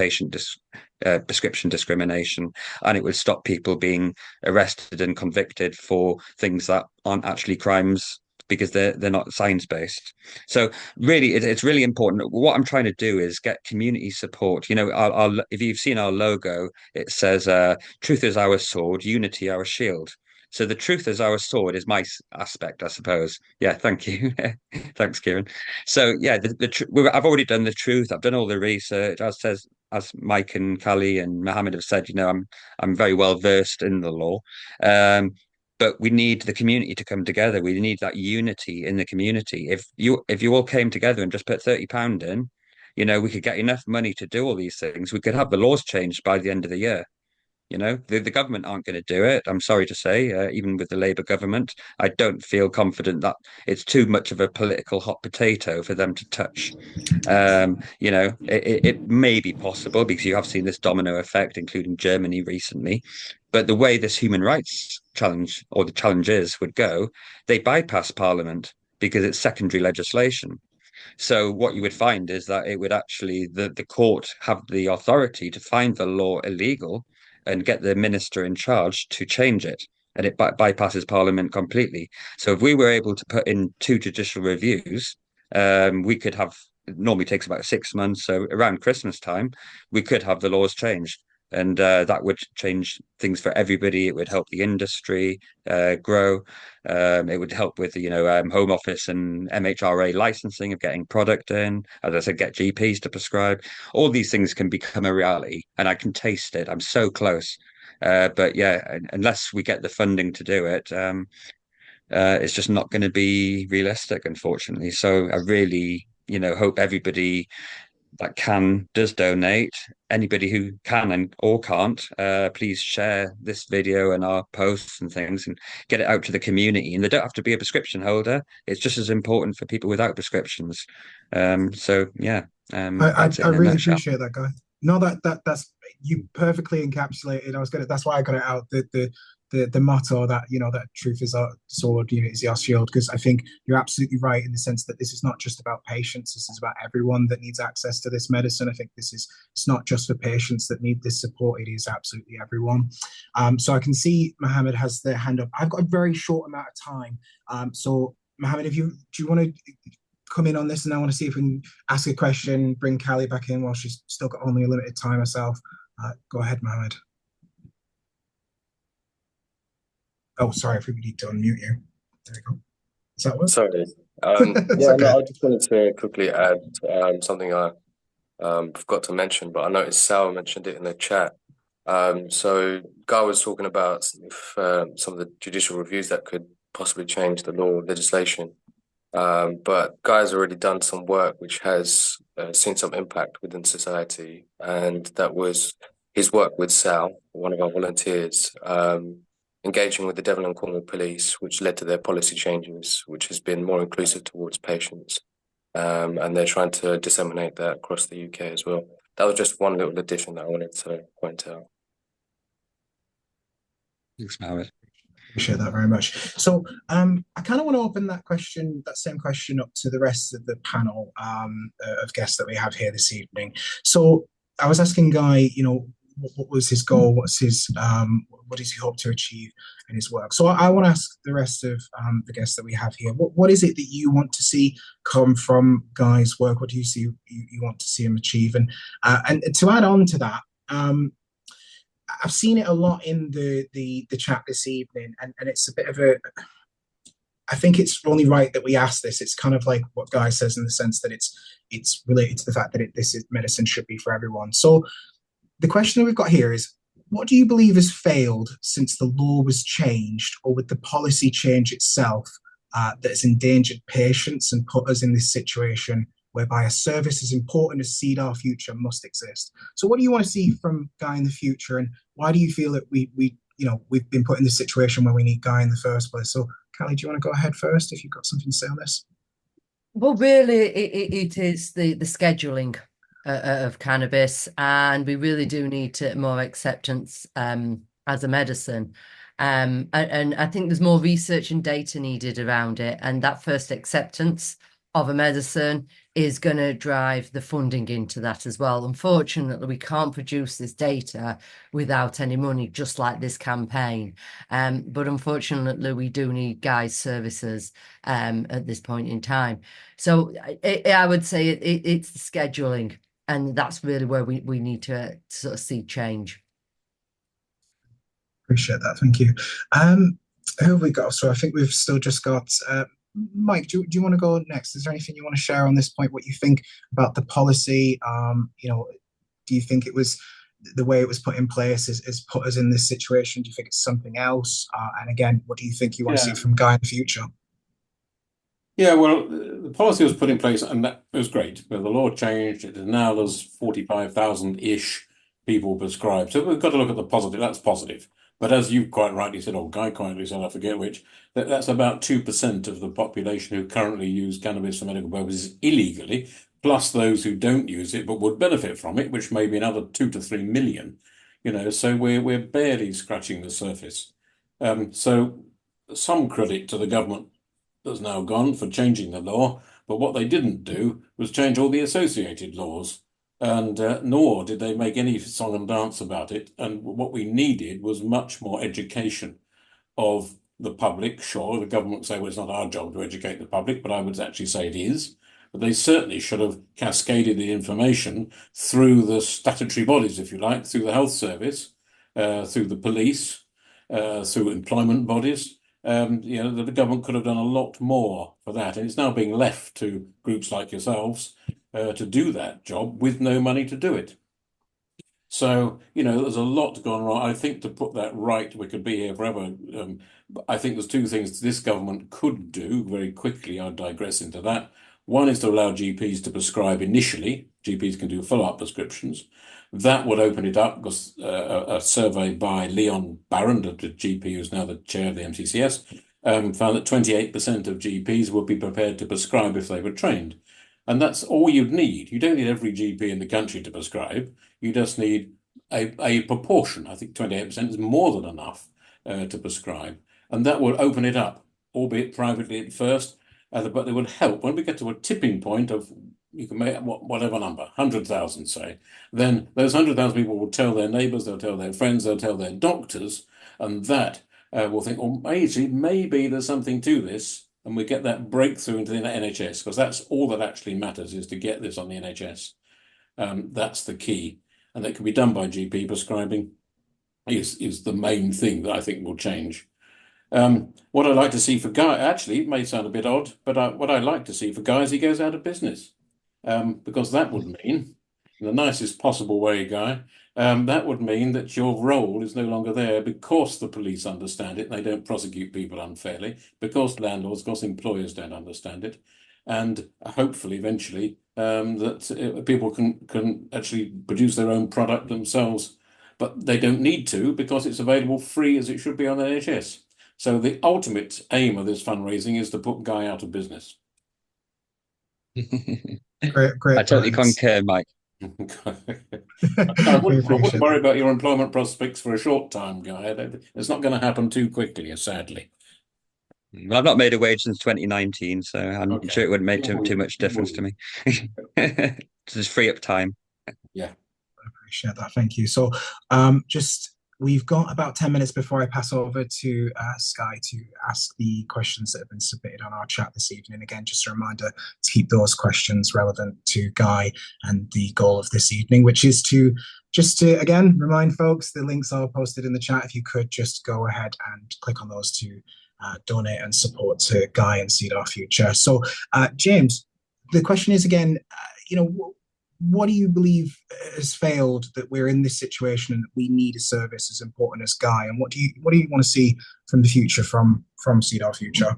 prescription discrimination, and it would stop people being arrested and convicted for things that aren't actually crimes because they're not science based. So really, it's really important. What I'm trying to do is get community support. You know, if you've seen our logo, it says "Truth is our sword, unity our shield." So the truth is our sword is my aspect, I suppose. Yeah, thank you. Thanks, Kieran. So yeah, I've already done the truth. I've done all the research. As Mike and Callie and Mohammad have said, you know, I'm very well versed in the law. But we need the community to come together. We need that unity in the community. If you all came together and just put £30 in, you know, we could get enough money to do all these things. We could have the laws changed by the end of the year. You know, the government aren't going to do it. I'm sorry to say, even with the Labour government, I don't feel confident that it's too much of a political hot potato for them to touch. You know, it may be possible because you have seen this domino effect, including Germany recently. But the way this human rights challenge or the challenges would go, they bypass Parliament because it's secondary legislation. So what you would find is that it would actually the court have the authority to find the law illegal and get the minister in charge to change it. And it bypasses Parliament completely. So if we were able to put in 2 judicial reviews, we could have, it normally takes about 6 months. So around Christmas time, we could have the laws changed. And that would change things for everybody. It would help the industry grow. It would help with, you know, Home Office and MHRA licensing of getting product in. As I said, get GPs to prescribe. All these things can become a reality, and I can taste it. I'm so close. But yeah, unless we get the funding to do it, it's just not going to be realistic, unfortunately. So I really, you know, hope everybody that does donate. Anybody who can and or can't, please share this video and our posts and things and get it out to the community. And they don't have to be a prescription holder. It's just as important for people without prescriptions. So yeah, I really appreciate that, guy. No, that's you perfectly encapsulated. That's why I got it out. The motto that, you know, that truth is our sword, unity is our shield, because I think you're absolutely right in the sense that this is not just about patients. This is about everyone that needs access to this medicine. I think it's not just for patients that need this support. It is absolutely everyone. So I can see Mohammad has their hand up. I've got a very short amount of time. So Mohammad, do you want to come in on this? And I want to see if we can ask a question, bring Callie back in while she's still got only a limited time herself. Go ahead, Mohammad. Oh, sorry, we need to unmute you. There we go. Does that work? Sorry. Yeah, okay. No, I just wanted to quickly add something I forgot to mention, but I noticed Sal mentioned it in the chat. So Guy was talking about if, some of the judicial reviews that could possibly change the law or legislation. But Guy's already done some work which has seen some impact within society, and that was his work with Sal, one of our volunteers, engaging with the Devon and Cornwall Police, which led to their policy changes, which has been more inclusive towards patients. And they're trying to disseminate that across the UK as well. That was just one little addition that I wanted to point out. Thanks, Mohammad. Appreciate that very much. So I kind of want to open that same question up to the rest of the panel of guests that we have here this evening. So I was asking Guy, you know, what was his goal? What does he hope to achieve in his work? So I want to ask the rest of the guests that we have here, what is it that you want to see come from Guy's work? What do you see you want to see him achieve? And to add on to that, I've seen it a lot in the chat this evening, and it's a bit of I think it's only right that we ask this. It's kind of like what Guy says in the sense that it's related to the fact that medicine should be for everyone. So the question that we've got here is, what do you believe has failed since the law was changed, or with the policy change itself, that has endangered patients and put us in this situation whereby a service as important as Seed Our Future must exist? So what do you want to see from Guy in the future, and why do you feel that we've been put in this situation where we need Guy in the first place? So Callie, do you want to go ahead first if you've got something to say on this? Well, really, it is the scheduling of cannabis, and we really do need more acceptance as a medicine. And I think there's more research and data needed around it, and that first acceptance of a medicine is going to drive the funding into that as well. Unfortunately, we can't produce this data without any money, just like this campaign. But unfortunately, we do need Guy's services at this point in time. So I would say it's the scheduling, and that's really where we need to sort of see change. Appreciate that. Thank you. Who have we got? So I think we've still just got Mike. Do you want to go next? Is there anything you want to share on this point? What you think about the policy? Do you think it was the way it was put in place is put us in this situation? Do you think it's something else? And again, what do you think you want to see from Guy in the future? Yeah, well, the policy was put in place, and that was great. But the law changed. It is now there's 45,000-ish people prescribed. So we've got to look at the positive. That's positive. But as you quite rightly said, or Guy quite rightly said, I forget which, that's about 2% of the population who currently use cannabis for medical purposes illegally, plus those who don't use it but would benefit from it, which may be another 2 to 3 million. So we're barely scratching the surface. So some credit to the government that's now gone for changing the law, but what they didn't do was change all the associated laws. And nor did they make any song and dance about it. And what we needed was much more education of the public. Sure, the government say, well, it's not our job to educate the public, but I would actually say it is. But they certainly should have cascaded the information through the statutory bodies, if you like, through the health service, through the police, through employment bodies. The government could have done a lot more for that. And it's now being left to groups like yourselves to do that job with no money to do it. So, there's a lot gone wrong. I think to put that right, we could be here forever. I think there's two things this government could do very quickly. I'll digress into that. One is to allow GPs to prescribe initially. GPs can do follow-up prescriptions. That would open it up because a survey by Leon Barron, the GP who's now the chair of the MCCS, found that 28% of GPs would be prepared to prescribe if they were trained. And that's all you'd need. You don't need every GP in the country to prescribe. You just need a proportion. I think 28% is more than enough to prescribe. And that would open it up, albeit privately at first. But it would help. When we get to a tipping point of, you can make whatever number, 100,000 say, then those 100,000 people will tell their neighbours, they'll tell their friends, they'll tell their doctors, and that will think, oh, maybe there's something to this. And we get that breakthrough into the NHS, because that's all that actually matters, is to get this on the NHS. That's the key. And that can be done by GP prescribing is the main thing that I think will change. What I'd like to see for Guy, actually, it may sound a bit odd, but what I'd like to see for Guy is he goes out of business. Because that would mean, in the nicest possible way, Guy, that would mean that your role is no longer there because the police understand it and they don't prosecute people unfairly, because landlords, because employers don't understand it, and hopefully eventually that people can actually produce their own product themselves, but they don't need to because it's available free as it should be on the NHS. So the ultimate aim of this fundraising is to put Guy out of business. Great. I totally concur, Mike. I wouldn't worry about your employment prospects for a short time, Guy. It's not going to happen too quickly, sadly. Well, I've not made a wage since 2019, so I'm sure it wouldn't make too much difference to me. Just free up time. Yeah. I appreciate that. Thank you. So we've got about 10 minutes before I pass over to Sky to ask the questions that have been submitted on our chat this evening. Again, just a reminder to keep those questions relevant to Guy and the goal of this evening, which is to again remind folks the links are posted in the chat. If you could just go ahead and click on those to donate and support to Guy and Seed Our Future. So, James, the question is again, what do you believe has failed that we're in this situation and that we need a service as important as Guy? And what do you want to see from the future from Seed Our Future? I'll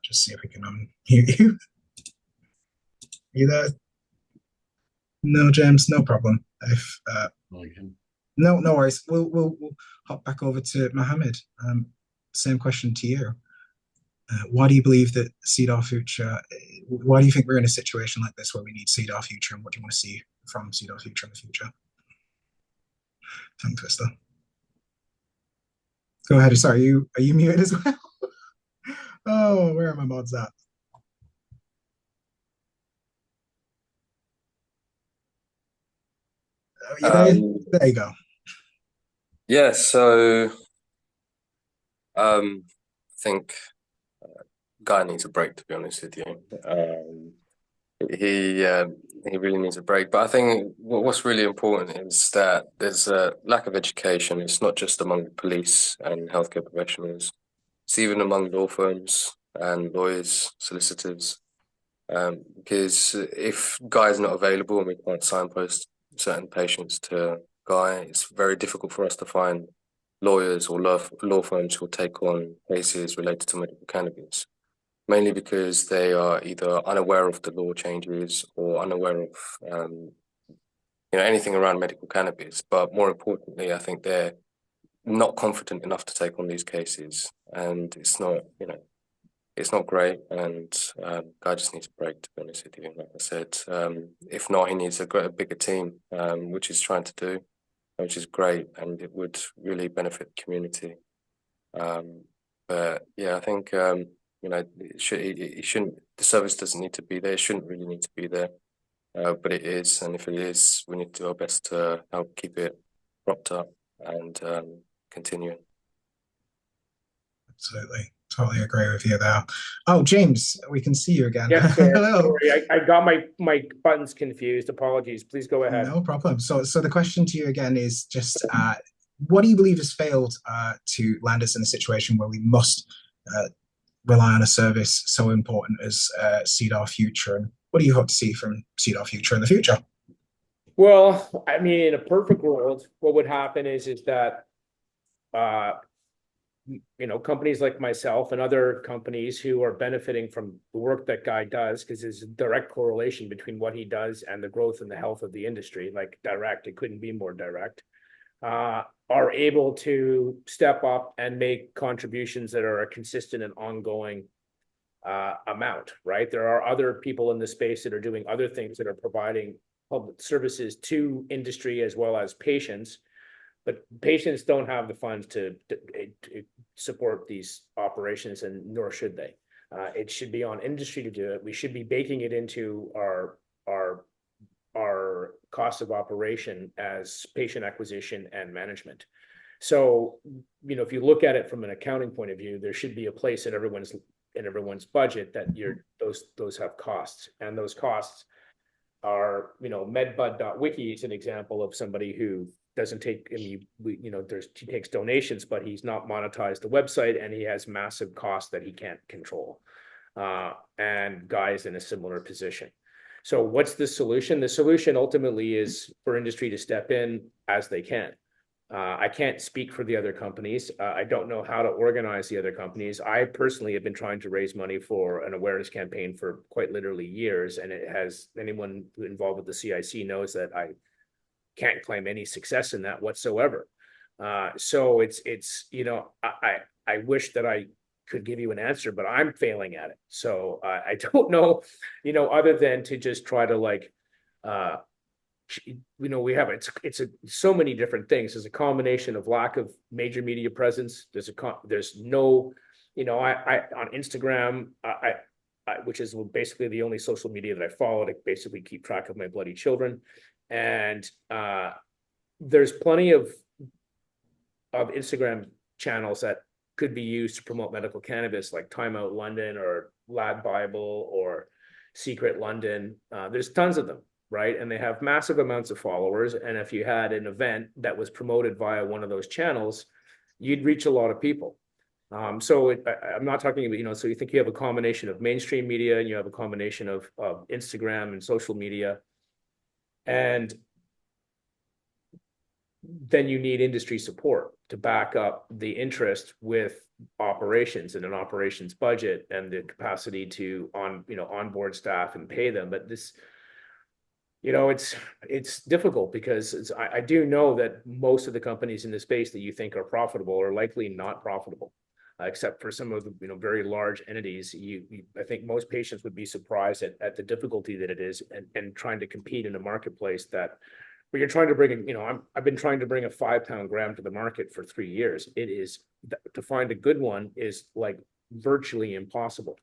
just see if we can unmute you. Are you there? No, James, no problem. No worries. We'll hop back over to Mohammad. Same question to you. Why do you believe that Seed Our Future, why do you think we're in a situation like this where we need Seed Our Future, and what do you want to see from Seed Our Future in the future? Tongue twister. Go ahead. Sorry, are you muted as well? Oh, where are my mods at? There you go. Yeah, so I think Guy needs a break, to be honest with you. He really needs a break. But I think what's really important is that there's a lack of education. It's not just among the police and healthcare professionals. It's even among law firms and lawyers, solicitors. Because if Guy is not available and we can't signpost certain patients to Guy, it's very difficult for us to find lawyers or law firms who will take on cases related to medical cannabis, mainly because they are either unaware of the law changes or unaware of anything around medical cannabis. But more importantly, I think they're not confident enough to take on these cases, and it's not great. And Guy just needs a break, to be honest with you. Like I said, if not, he needs a bigger team, which he's trying to do, which is great, and it would really benefit the community. But yeah, I think it shouldn't. The service doesn't need to be there. It shouldn't really need to be there, but it is. And if it is, we need to do our best to help keep it propped up and continue. Absolutely. Totally agree with you there. Oh, James, we can see you again. Yes, sir. Hello. Sorry, I got my buttons confused. Apologies. Please go ahead. No problem. So the question to you again is just, what do you believe has failed to land us in a situation where we must rely on a service so important as Seed Our Future? And what do you hope to see from Seed Our Future in the future? Well, I mean, in a perfect world, what would happen is that companies like myself and other companies who are benefiting from the work that Guy does, because there's a direct correlation between what he does and the growth and the health of the industry, like direct, it couldn't be more direct, are able to step up and make contributions that are a consistent and ongoing amount, right? There are other people in the space that are doing other things that are providing public services to industry as well as patients. But patients don't have the funds to support these operations, and nor should they. It should be on industry to do it. We should be baking it into our cost of operation as patient acquisition and management. So, if you look at it from an accounting point of view, there should be a place in everyone's budget that those have costs, and those costs are, medbud.wiki is an example of somebody who doesn't take any, he takes donations, but he's not monetized the website, and he has massive costs that he can't control. And Guy is in a similar position. So what's the solution? The solution ultimately is for industry to step in as they can. I can't speak for the other companies. I don't know how to organize the other companies. I personally have been trying to raise money for an awareness campaign for quite literally years, and anyone involved with the CIC knows that I can't claim any success in that whatsoever. So it's I wish that I could give you an answer, but I'm failing at it. So I don't know, other than to just try to we have it's so many different things. There's a combination of lack of major media presence. There's no, I on Instagram, I which is basically the only social media that I follow to basically keep track of my bloody children. And there's plenty of Instagram channels that could be used to promote medical cannabis, like Time Out London or Lab Bible or Secret London. There's tons of them, right? And they have massive amounts of followers. And if you had an event that was promoted via one of those channels, you'd reach a lot of people. So I'm not talking about, so you think you have a combination of mainstream media and you have a combination of Instagram and social media. And then you need industry support to back up the interest with operations and an operations budget and the capacity to onboard staff and pay them. But this, it's difficult because I do know that most of the companies in the space that you think are profitable are likely not profitable, except for some of the very large entities. I think most patients would be surprised at the difficulty that it is and trying to compete in a marketplace where you're trying to bring I've been trying to bring a 5-pound gram to the market for 3 years. It is, to find a good one is like virtually impossible,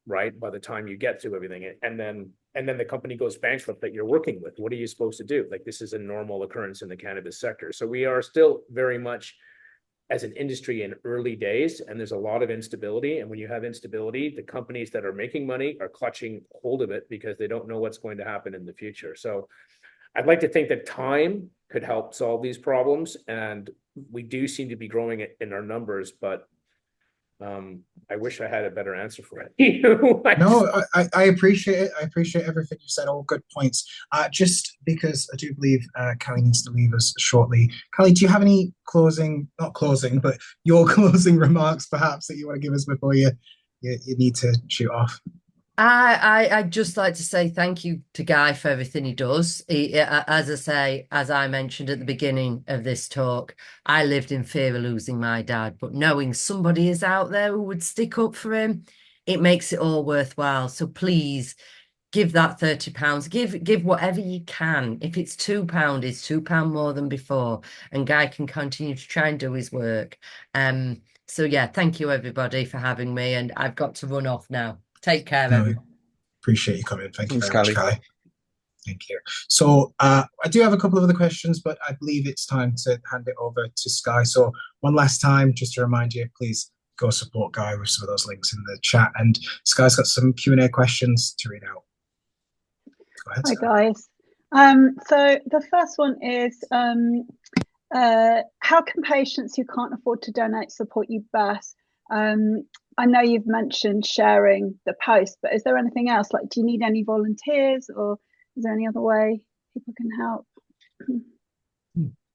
right? By the time you get to everything. And then and then the company goes bankrupt that you're working with. What are you supposed to do? Like, this is a normal occurrence in the cannabis sector. So we are still very much, as an industry, in early days, and there's a lot of instability. And when you have instability, the companies that are making money are clutching hold of it because they don't know what's going to happen in the future. So I'd like to think that time could help solve these problems, and we do seem to be growing it in our numbers, but I wish I had a better answer for it. No, I appreciate it. I appreciate everything you said. All good points. Just because I do believe Callie needs to leave us shortly. Callie, do you have any not closing, but your closing remarks perhaps that you want to give us before you need to shoot off? I'd just like to say thank you to Guy for everything he does. As I mentioned at the beginning of this talk, I lived in fear of losing my dad, but knowing somebody is out there who would stick up for him, it makes it all worthwhile. So please give that £30. Give whatever you can. If it's £2, it's £2 more than before, and Guy can continue to try and do his work. So yeah, thank you everybody for having me, and I've got to run off now. Take care, everyone. Appreciate you coming. Thank you very Callie. much, Callie. Thank you. So I do have a couple of other questions, but I believe it's time to hand it over to Sky. So one last time, just to remind you, please go support Guy with some of those links in the chat. And Sky's got some Q&A questions to read out. Go ahead, Sky. Hi, guys. So the first one is, how can patients who can't afford to donate support you best? I know you've mentioned sharing the post, but is there anything else? Like, do you need any volunteers, or is there any other way people can help?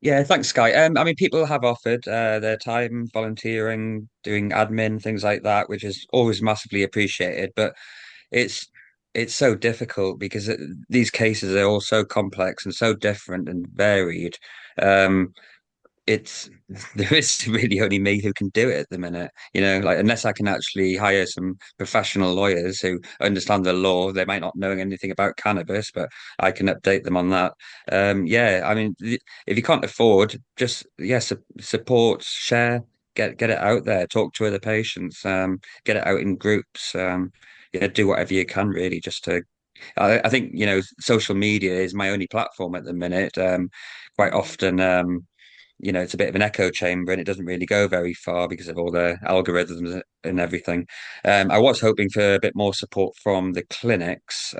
Yeah, thanks, Sky. I mean, people have offered their time volunteering, doing admin, things like that, which is always massively appreciated. But it's so difficult because these cases are all so complex and so different and varied. It's there is really only me who can do it at the minute, like unless I can actually hire some professional lawyers who understand the law. They might not know anything about cannabis, but I can update them on that. Yeah, I mean, if you can't afford, just support, share, get it out there, talk to other patients, get it out in groups. Do whatever you can really just to. I think social media is my only platform at the minute. Quite often. It's a bit of an echo chamber and it doesn't really go very far because of all the algorithms and everything. I was hoping for a bit more support from the clinics,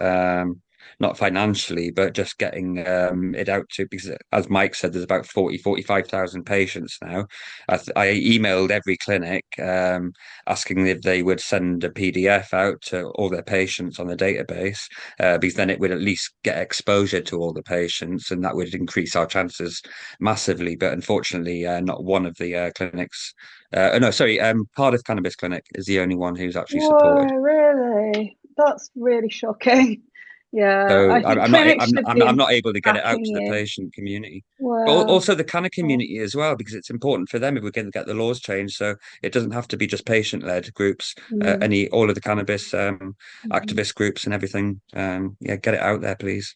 not financially, but just getting it out to, because as Mike said, there's about 45,000 patients now. I emailed every clinic asking if they would send a PDF out to all their patients on the database, because then it would at least get exposure to all the patients and that would increase our chances massively. But unfortunately, not one of the clinics. Cardiff Cannabis Clinic is the only one who's actually supported. Really? That's really shocking. Yeah, so I think I'm not able to get it out to the patient community. Well, but also the Cann community as well, because it's important for them if we can get the laws changed. So it doesn't have to be just patient-led groups. All of the cannabis activist groups and everything. Get it out there, please.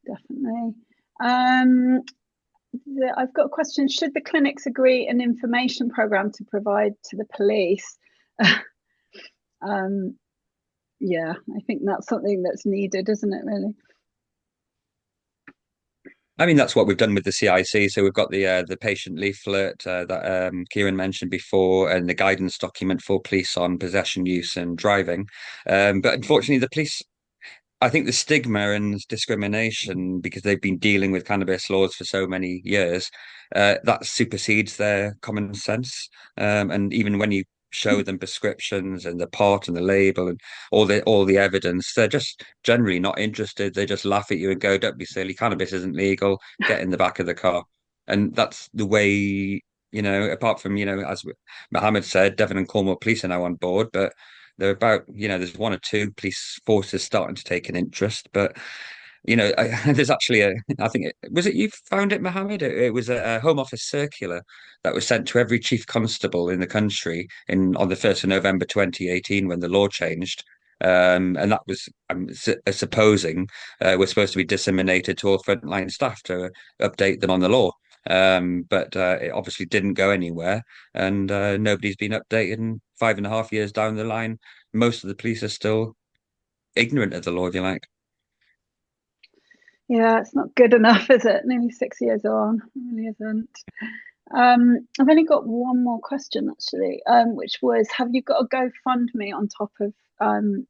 Definitely. I've got a question. Should the clinics agree an information program to provide to the police? Yeah, I think that's something that's needed, isn't it, really? I mean, that's what we've done with the CIC. So we've got the patient leaflet that Kieran mentioned before, and the guidance document for police on possession, use, and driving. But unfortunately, the police, I think the stigma and discrimination, because they've been dealing with cannabis laws for so many years, that supersedes their common sense. And even when you show them prescriptions and the pot and the label and all the evidence, they're just generally not interested. They just laugh at you and go, "Don't be silly, cannabis isn't legal, get in the back of the car." And that's the way, apart from, as Mohammad said, Devon and Cornwall police are now on board, but they're about, there's one or two police forces starting to take an interest. But there's actually I think was it you found it, Mohammed? It was a Home Office circular that was sent to every chief constable in the country on the 1st of November 2018 when the law changed. And that was, supposing, was supposed to be disseminated to all frontline staff to update them on the law. But it obviously didn't go anywhere, and nobody's been updated. And 5.5 years down the line, most of the police are still ignorant of the law, if you like. Yeah, it's not good enough, is it? Nearly 6 years on, it really isn't. I've only got one more question actually, which was, have you got a GoFundMe on top of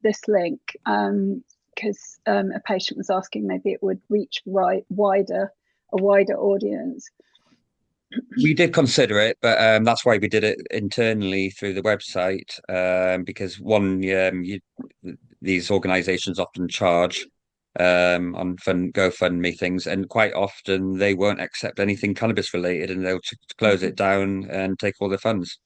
this link? Because a patient was asking maybe it would reach a wider audience. We did consider it, but that's why we did it internally through the website. Because these organisations often charge on GoFundMe things, and quite often they won't accept anything cannabis related, and they'll close it down and take all the funds.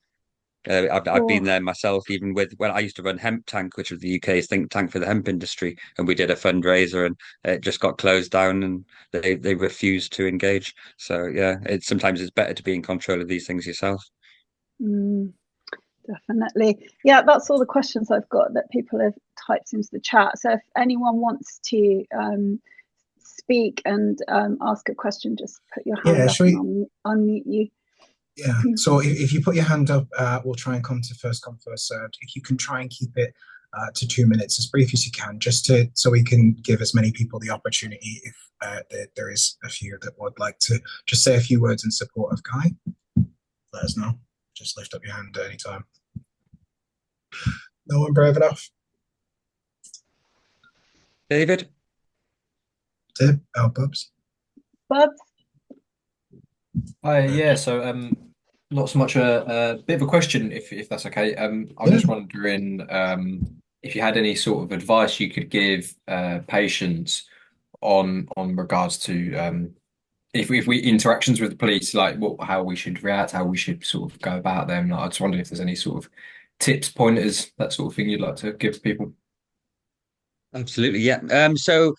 I've been there myself, even when I used to run Hemp Tank, which was the UK's think tank for the hemp industry, and we did a fundraiser, and it just got closed down, and they refused to engage. So yeah, sometimes it's better to be in control of these things yourself. Definitely. Yeah, that's all the questions I've got that people have typed into the chat. So if anyone wants to speak and ask a question, just put your hand up and I'll unmute you. Yeah, so if you put your hand up, we'll try and come to first come, first served. If you can try and keep it to 2 minutes, as brief as you can, so we can give as many people the opportunity if there is a few that would like to just say a few words in support of Guy. Let us know. Just lift up your hand at any time. No one brave enough? David? Dib? Oh, Bubs? Bubs? Yeah, so not so much a bit of a question, if that's okay. I'm just wondering if you had any sort of advice you could give patients on regards to if we interactions with the police, like how we should react, how we should sort of go about them. I just wondered if there's any sort of tips, pointers, that sort of thing you'd like to give people. Absolutely, yeah. So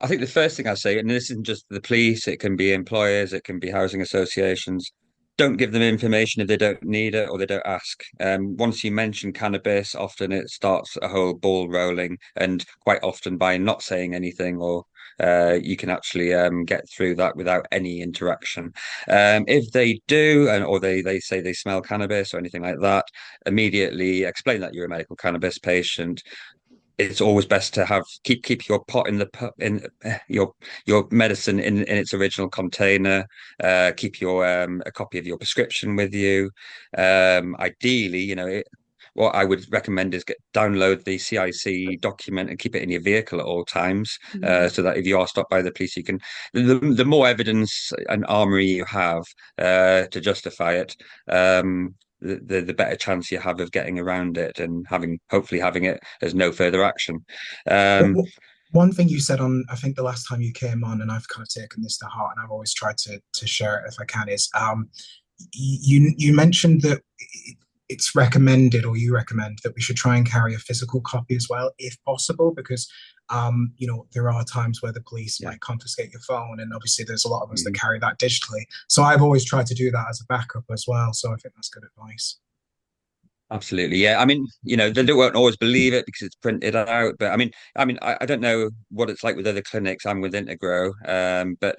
I think the first thing I say, and this isn't just the police, it can be employers, it can be housing associations. Don't give them information if they don't need it or they don't ask. Once you mention cannabis, often it starts a whole ball rolling, and quite often by not saying anything, or you can actually get through that without any interaction. If they do, or they say they smell cannabis or anything like that, immediately explain that you're a medical cannabis patient. It's always best to keep your pot in your medicine in its original container. Keep your a copy of your prescription with you. Ideally, what I would recommend is download the CIC document and keep it in your vehicle at all times, so that if you are stopped by the police, you can. The more evidence and armory you have to justify it, the better chance you have of getting around it and hopefully having it as no further action. One thing you said on, I think the last time you came on, and I've kind of taken this to heart, and I've always tried to share it if I can, is you mentioned that it's recommended, or you recommend that we should try and carry a physical copy as well, if possible, because there are times where the police might confiscate your phone, and obviously there's a lot of us that carry that digitally. So I've always tried to do that as a backup as well. So I think that's good advice. Absolutely, yeah. I mean, they won't always believe it because it's printed out. But I don't know what it's like with other clinics. I'm with Integro, but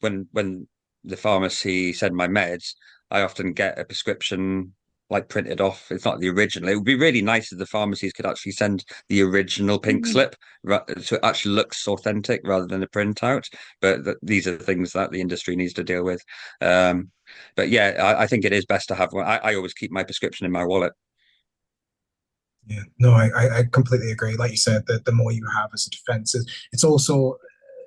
when the pharmacy send my meds, I often get a prescription like printed off. It's not the original. It would be really nice if the pharmacies could actually send the original pink slip, so it actually looks authentic rather than a printout. But these are things that the industry needs to deal with. But yeah, I think it is best to have one. I always keep my prescription in my wallet. Yeah, no, I completely agree. Like you said, the more you have as a defense, it's also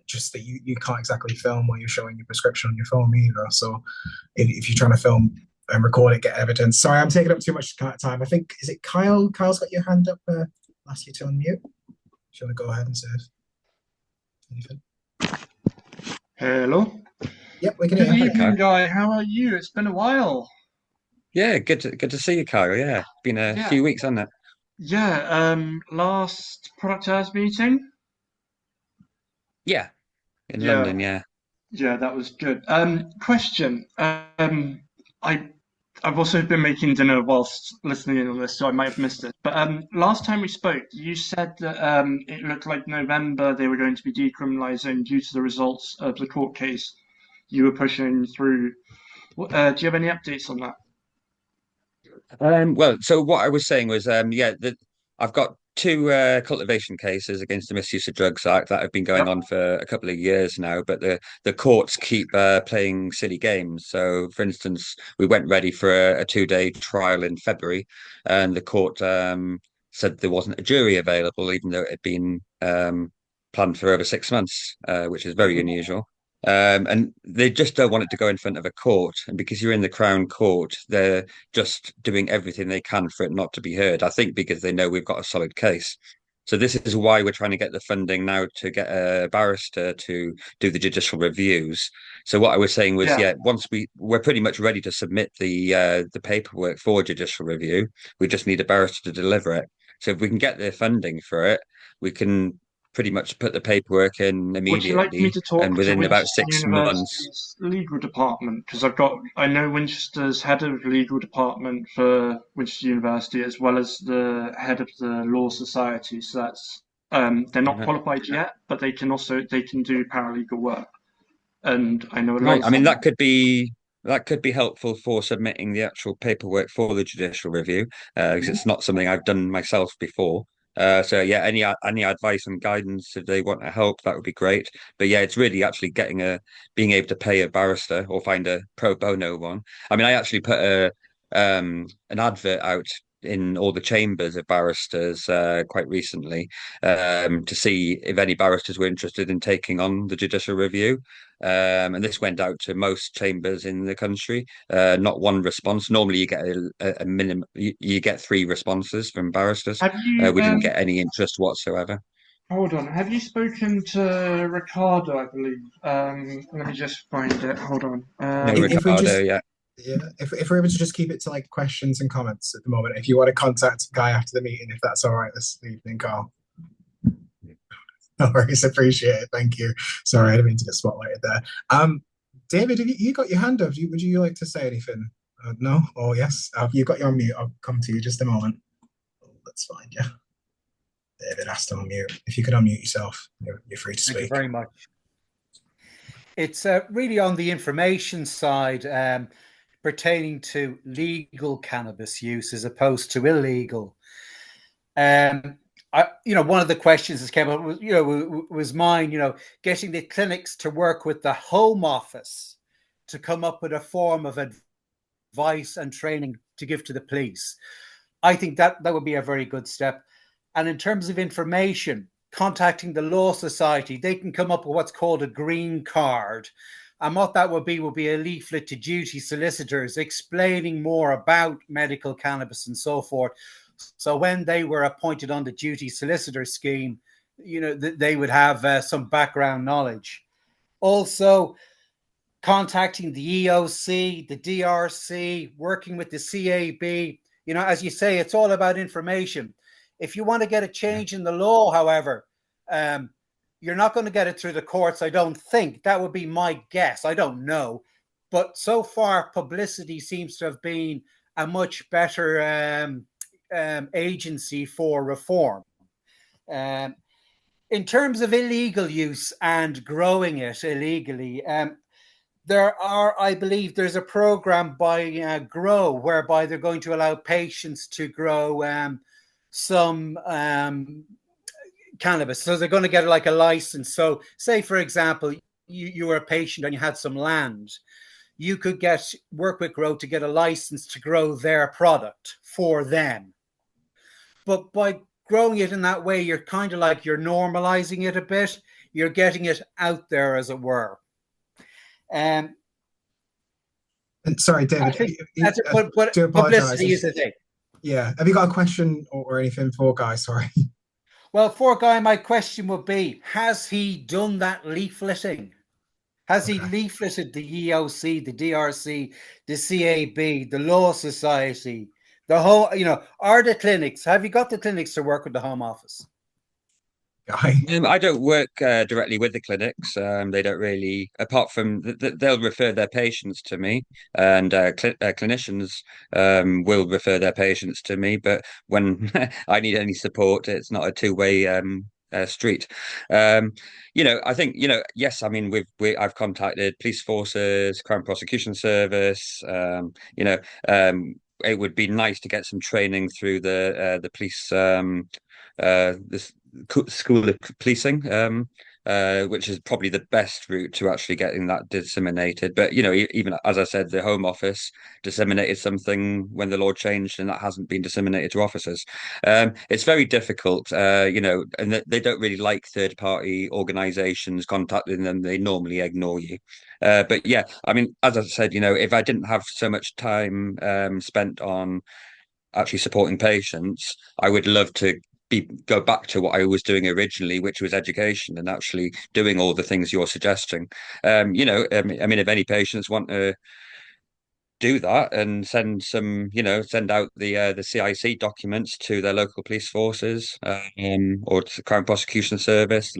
just that you can't exactly film while you're showing your prescription on your phone either. So if you're trying to film and record it, get evidence. Sorry, I'm taking up too much time. I think, is it Kyle? Kyle's got your hand up. Ask you to unmute. Do you want to go ahead and say anything? Hello. Yep, we can hear you. Good evening, Guy. How are you? It's been a while. Yeah, good to see you, Kyle. Yeah, been a few weeks, hasn't it? Yeah. Last Product Hours meeting. Yeah, in London. Yeah. Yeah, that was good. Question. I've also been making dinner whilst listening in on this, so I might have missed it. But last time we spoke, you said that it looked like November they were going to be decriminalising due to the results of the court case you were pushing through. Do you have any updates on that? Well, so what I was saying was, I've got two cultivation cases against the Misuse of Drugs Act that have been going on for a couple of years now, but the courts keep playing silly games. So, for instance, we went ready for a 2-day trial in February, and the court said there wasn't a jury available, even though it had been planned for over 6 months, which is very unusual. And they just don't want it to go in front of a court. And because you're in the Crown Court, they're just doing everything they can for it not to be heard. I think because they know we've got a solid case. So this is why we're trying to get the funding now to get a barrister to do the judicial reviews. So what I was saying was, once we're pretty much ready to submit the paperwork for judicial review, we just need a barrister to deliver it. So if we can get the funding for it, we can pretty much put the paperwork in Would you like me immediately to talk and to within about Winchester 6 months. University's legal department? Because I know Winchester's head of legal department for Winchester University, as well as the head of the Law Society. So that's they're not qualified yet, but they can do paralegal work. And I know Right. I mean, that could be helpful for submitting the actual paperwork for the judicial review, because it's not something I've done myself before. So yeah, any advice and guidance if they want to help, that would be great. But yeah, it's really actually being able to pay a barrister or find a pro bono one. I mean, I actually put an advert out in all the chambers of barristers quite recently to see if any barristers were interested in taking on the judicial review. And this went out to most chambers in the country. Not one response. Normally, you get a minimum. You get 3 responses from barristers. Have you? We didn't get any interest whatsoever. Hold on. Have you spoken to Ricardo? I believe. Let me just find it. Hold on. No, Ricardo. Yeah. Yeah, if we're able to just keep it to like questions and comments at the moment. If you want to contact Guy after the meeting, if that's all right this evening, Carl. No worries, appreciate it. Thank you. Sorry, I didn't mean to get spotlighted there. David, have you got your hand up? Would you like to say anything? No? Oh, yes. You got your mute. I'll come to you just a moment. Let's find you. David asked to unmute. If you could unmute yourself, you're free to speak. Thank you very much. It's really on the information side pertaining to legal cannabis use as opposed to illegal. One of the questions that came up was mine, getting the clinics to work with the Home Office to come up with a form of advice and training to give to the police. I think that would be a very good step. And in terms of information, contacting the Law Society, they can come up with what's called a green card. And what that would be a leaflet to duty solicitors explaining more about medical cannabis and so forth. So when they were appointed on the duty solicitor scheme, they would have some background knowledge. Also, contacting the EOC, the DRC, working with the CAB. As you say, it's all about information. If you want to get a change in the law, however, you're not going to get it through the courts, I don't think. That would be my guess. I don't know. But so far, publicity seems to have been a much better agency for reform. In terms of illegal use and growing it illegally, I believe there's a program by Grow whereby they're going to allow patients to grow some cannabis. So they're going to get like a license. So say, for example, you were a patient and you had some land. You could work with Grow to get a license to grow their product for them. But by growing it in that way, you're kind of like you're normalizing it a bit. You're getting it out there, as it were. And sorry, David. Publicity is the thing. Yeah. Have you got a question or anything for Guy? Sorry. Well, for Guy, my question would be, has he done that leafleting? Has he leafleted the EOC, the DRC, the CAB, the Law Society, the whole, are the clinics, have you got the clinics to work with the Home Office? I don't work directly with the clinics. They don't really, apart from they'll refer their patients to me, and clinicians will refer their patients to me. But when I need any support, it's not a two-way street. I think yes. I mean, I've contacted police forces, Crown Prosecution Service. it would be nice to get some training through the police school of policing, which is probably the best route to actually getting that disseminated. But even as I said, the Home Office disseminated something when the law changed, and that hasn't been disseminated to officers. It's very difficult, and they don't really like third-party organisations contacting them. They normally ignore you. But yeah, I mean, as I said, if I didn't have so much time spent on actually supporting patients, I would love to go back to what I was doing originally, which was education and actually doing all the things you're suggesting. I mean, if any patients want to do that and send out the CIC documents to their local police forces, or to the Crown Prosecution Service.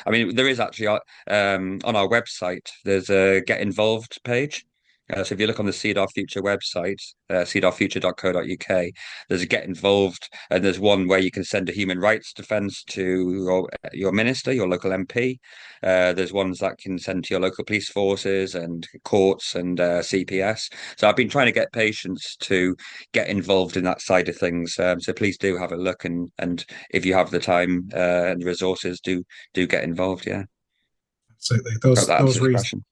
I mean, there is actually on our website, there's a Get Involved page. So if you look on the CEDAR Future website, cedarfuture.co.uk, there's a Get Involved, and there's one where you can send a human rights defence to your minister, your local MP. There's ones that can send to your local police forces and courts and CPS. So I've been trying to get patients to get involved in that side of things. So please do have a look, and if you have the time and resources, do get involved. Yeah, absolutely. Those reasons.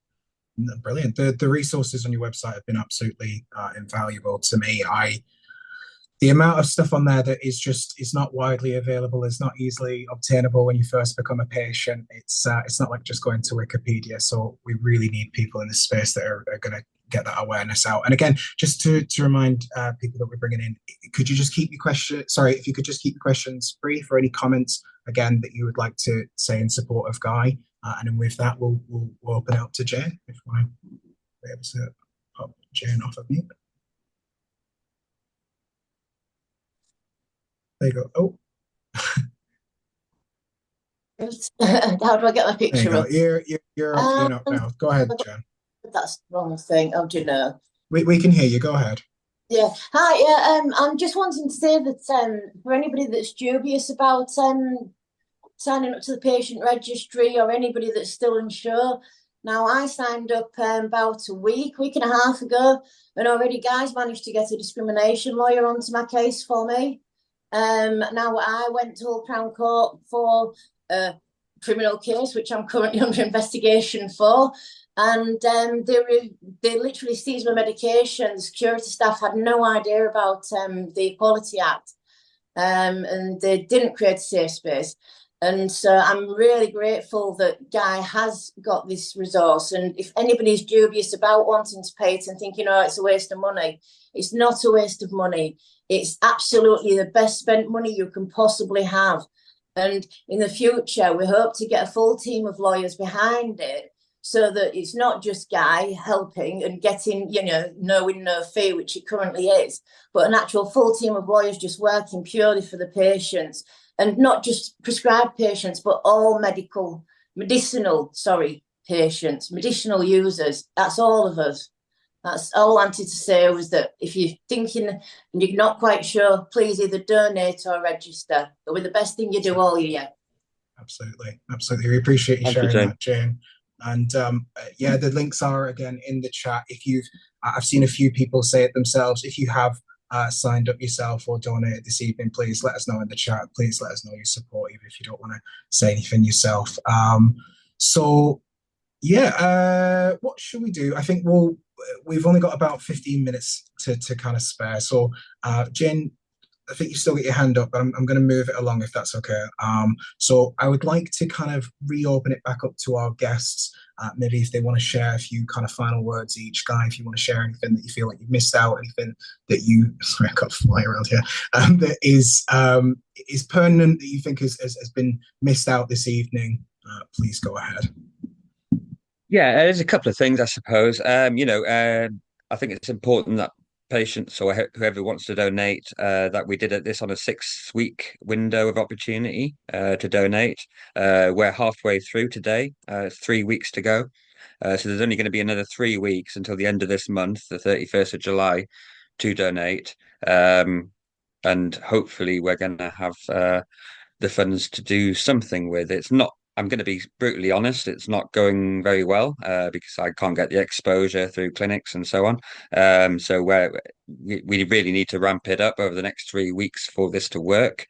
Brilliant. The resources on your website have been absolutely invaluable to me. The amount of stuff on there that is not widely available, is not easily obtainable when you first become a patient. It's not like just going to Wikipedia. So we really need people in this space that are going to get that awareness out. And again, just to remind people that we're bringing in, could you just keep your questions? Sorry, if you could just keep your questions brief, or any comments again that you would like to say in support of Guy. And then with that, we'll open it up to Jane, if I be able to pop Jane off of mute. There you go. Oh. How do I get my picture up? You're up now. Go ahead, Jen. That's the wrong thing. Oh, do you know? We can hear you. Go ahead. Yeah. Hi. Yeah. I'm just wanting to say that for anybody that's dubious about signing up to the patient registry, or anybody that's still unsure. Now, I signed up about a week and a half ago, and already Guy's managed to get a discrimination lawyer onto my case for me. Now, I went to Hull Crown Court for a criminal case, which I'm currently under investigation for, and they literally seized my medication. The security staff had no idea about the Equality Act, and they didn't create a safe space. And so I'm really grateful that Guy has got this resource. And if anybody's dubious about wanting to pay it and thinking, oh, it's a waste of money, it's not a waste of money. It's absolutely the best spent money you can possibly have. And in the future, we hope to get a full team of lawyers behind it, so that it's not just Guy helping and getting, no fee, which it currently is, but an actual full team of lawyers just working purely for the patients. And not just prescribed patients, but all medicinal patients, medicinal users. That's all of us. That's all I wanted to say, was that if you're thinking and you're not quite sure, please either donate or register. It'll be the best thing you do all year. Absolutely. Absolutely. We appreciate you sharing that, Jane. And yeah, the links are again in the chat. I've seen a few people say it themselves. If you have signed up yourself or donated this evening, please let us know in the chat. Please let us know your support, even if you don't want to say anything yourself. So yeah, what should we do? I think we've only got about 15 minutes to kind of spare. So Jen, I think you still get your hand up, but I'm going to move it along if that's okay. So I would like to kind of reopen it back up to our guests. Maybe if they want to share a few kind of final words each. Guy, if you want to share anything that you feel like you've missed out, anything that sorry, I got flying around here, that is pertinent, that you think has been missed out this evening, please go ahead. Yeah, there's a couple of things, I suppose. I think it's important that patients or whoever wants to donate, that we did this on a 6-week window of opportunity to donate. We're halfway through today, 3 weeks to go. So there's only going to be another 3 weeks until the end of this month, the 31st of July, to donate. And hopefully we're going to have the funds to do something with. It's not I'm going to be brutally honest, it's not going very well because I can't get the exposure through clinics and so on. So we really need to ramp it up over the next 3 weeks for this to work.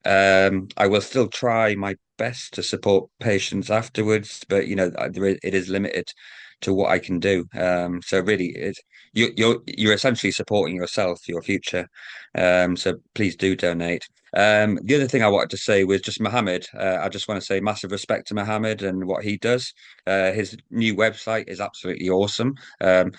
I will still try my best to support patients afterwards, but it is limited to what I can do. So really, you're essentially supporting yourself, your future. So please do donate. The other thing I wanted to say was just Mohammad. I just want to say massive respect to Mohammad and what he does. His new website is absolutely awesome. And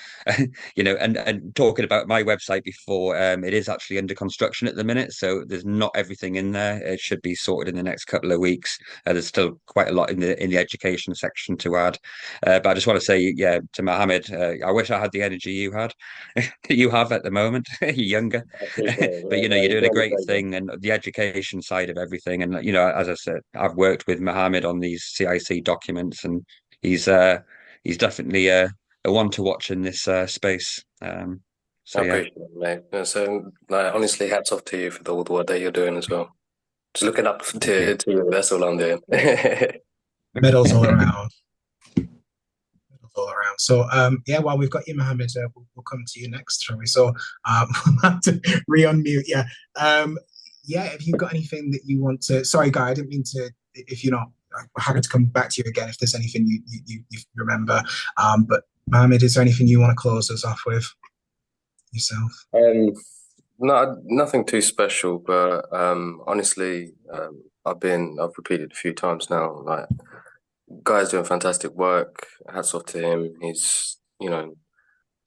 talking about my website before, it is actually under construction at the minute, so there's not everything in there. It should be sorted in the next couple of weeks. There's still quite a lot in the education section to add. But I just want to say, yeah, to Mohammad, I wish I had the energy you had, that you have at the moment. You're younger, but you're doing a great thing, and the education side of everything. And as I said, I've worked with Mohammad on these CIC documents, and he's definitely a one to watch in this space. I appreciate it, mate. So, honestly, hats off to you for all the work that you're doing as well. Just looking up to you. That's all I'm doing. Medals all around. So while we've got you, Mohammad, we'll come to you next, shall we? So we'll have to re-unmute. If you've got anything that you want to, sorry Guy, I didn't mean to, if you're not, I'm happy to come back to you again if there's anything you remember, but Mohammad, is there anything you want to close us off with yourself? No, nothing too special, but honestly, I've repeated a few times now, like, Guy's doing fantastic work. Hats off to him. He's,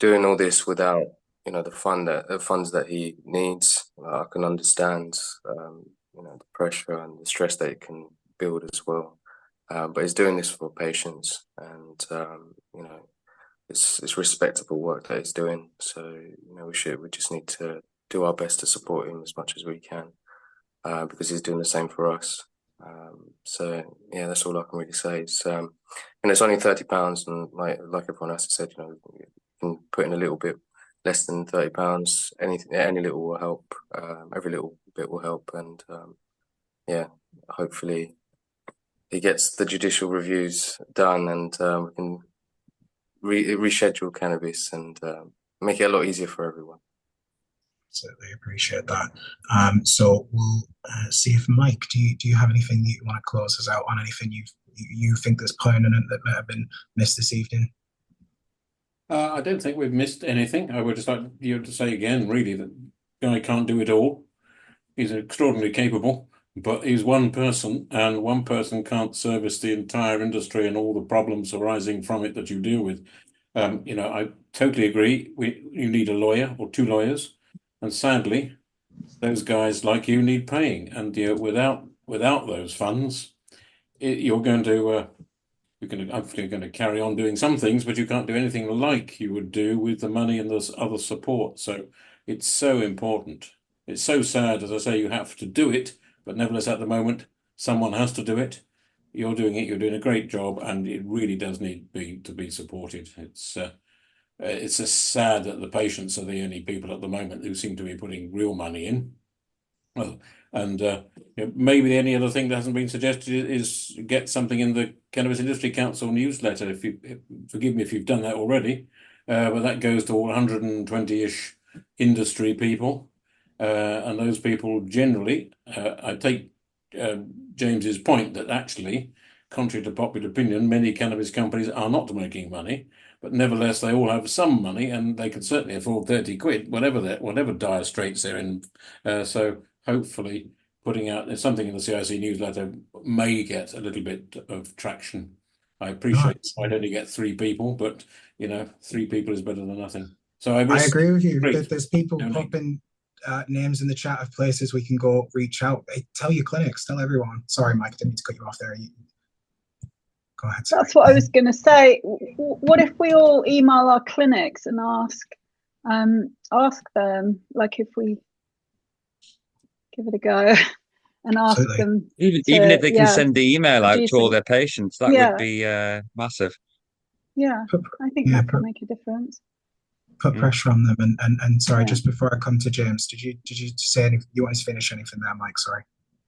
doing all this without, the funds that he needs. I can understand, the pressure and the stress that it can build as well. But he's doing this for patients, and it's respectable work that he's doing. So we just need to do our best to support him as much as we can, because he's doing the same for us. That's all I can really say. It's only £30, and like everyone else has said, you can put in a little bit less than £30. Any little will help. Every little bit will help, and hopefully he gets the judicial reviews done, and we can reschedule cannabis and make it a lot easier for everyone. Absolutely appreciate that. So we'll see if Mike, do you have anything that you want to close us out on? Anything you think that's pertinent that might have been missed this evening? I don't think we've missed anything. I would just like you to say again, really, that Guy can't do it all. He's extraordinarily capable, but he's one person, and one person can't service the entire industry and all the problems arising from it that you deal with. I totally agree. You need a lawyer or two lawyers. And sadly, those guys like you need paying, and without those funds, you're hopefully going to carry on doing some things, but you can't do anything like you would do with the money and the other support. So it's so important. It's so sad, as I say, you have to do it, but nevertheless, at the moment, someone has to do it. You're doing it. You're doing a great job, and it really does need to be supported. It's just sad that the patients are the only people at the moment who seem to be putting real money in. Well, and maybe the only other thing that hasn't been suggested is get something in the Cannabis Industry Council newsletter. Forgive me if you've done that already, but that goes to all 120-ish industry people, and those people generally, I take James's point that actually, contrary to popular opinion, many cannabis companies are not making money. But nevertheless, they all have some money, and they can certainly afford 30 quid, whatever dire straits they're in. So hopefully, putting out something in the CIC newsletter may get a little bit of traction. I appreciate I'd only get 3 people, but 3 people is better than nothing. So I agree with you. There's people popping names in the chat of places we can go reach out. Hey, tell your clinics, tell everyone. Sorry, Mike, I didn't mean to cut you off there. Go ahead. That's what I was going to say. What if we all email our clinics and ask them, like, if we give it a go and ask them, even if they can send the email out to all their patients, that would be massive. Yeah, I think that can make a difference. Put pressure on them, and sorry, just before I come to James, did you say anything? You wanted to finish anything there, Mike? Sorry.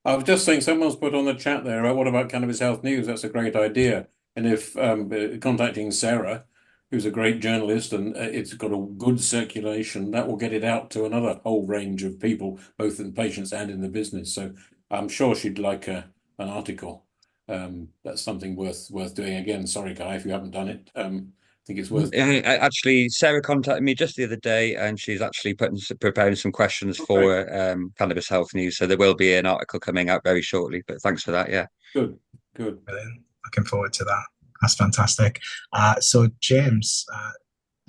I was just saying, someone's put on the chat there, what about Cannabis Health News? That's a great idea. And if contacting Sarah, who's a great journalist, and it's got a good circulation, that will get it out to another whole range of people, both in patients and in the business. So I'm sure she'd like an article. That's something worth doing. Again, sorry, Guy, if you haven't done it. I think it's worth. Actually, Sarah contacted me just the other day, and she's actually preparing some questions for Cannabis Health News. So there will be an article coming out very shortly. But thanks for that. Yeah. Good. Brilliant. Looking forward to that. That's fantastic. So James,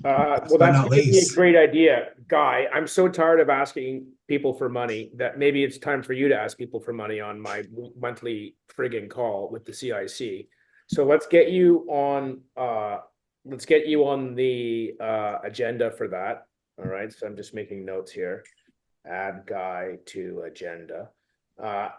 well, that's a great idea, Guy. I'm so tired of asking people for money that maybe it's time for you to ask people for money on my monthly friggin' call with the CIC. So let's get you on. Let's get you on the agenda for that. All right. So I'm just making notes here. Add Guy to agenda.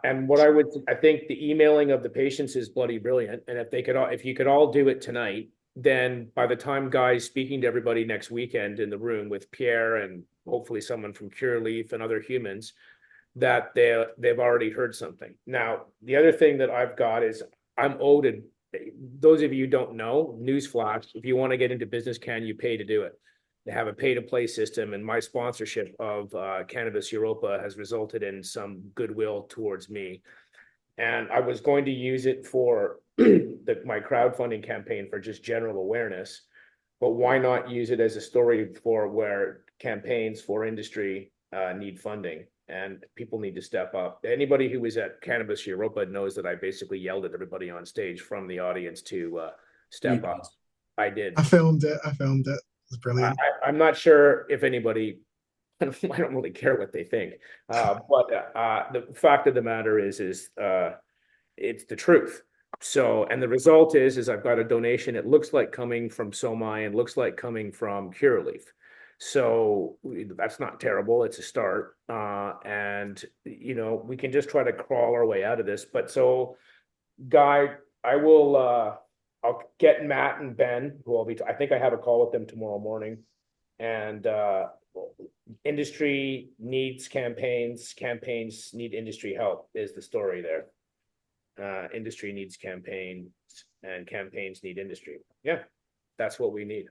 And what I think the emailing of the patients is bloody brilliant. And if you could all do it tonight, then by the time Guy's speaking to everybody next weekend in the room with Pierre and hopefully someone from Cureleaf and other humans, that they've already heard something. Now, the other thing that I've got is I'm owed. Those of you who don't know, newsflash, if you want to get into business, Cann, you pay to do it. They have a pay-to-play system, and my sponsorship of Cannabis Europa has resulted in some goodwill towards me. And I was going to use it for my crowdfunding campaign for just general awareness, but why not use it as a story for where campaigns for industry need funding and people need to step up. Anybody who was at Cannabis Europa knows that I basically yelled at everybody on stage from the audience to step up. I did. I filmed it. It was brilliant. I'm not sure if anybody, I don't really care what they think, but the fact of the matter is it's the truth. So, and the result is I've got a donation. It looks like coming from SOMI and looks like coming from Cureleaf. So that's not terrible. It's a start. And, we can just try to crawl our way out of this. But so, Guy, I'll get Matt and Ben, I think I have a call with them tomorrow morning. And industry needs campaigns need industry help is the story there. Industry needs campaigns and campaigns need industry. Yeah, that's what we need.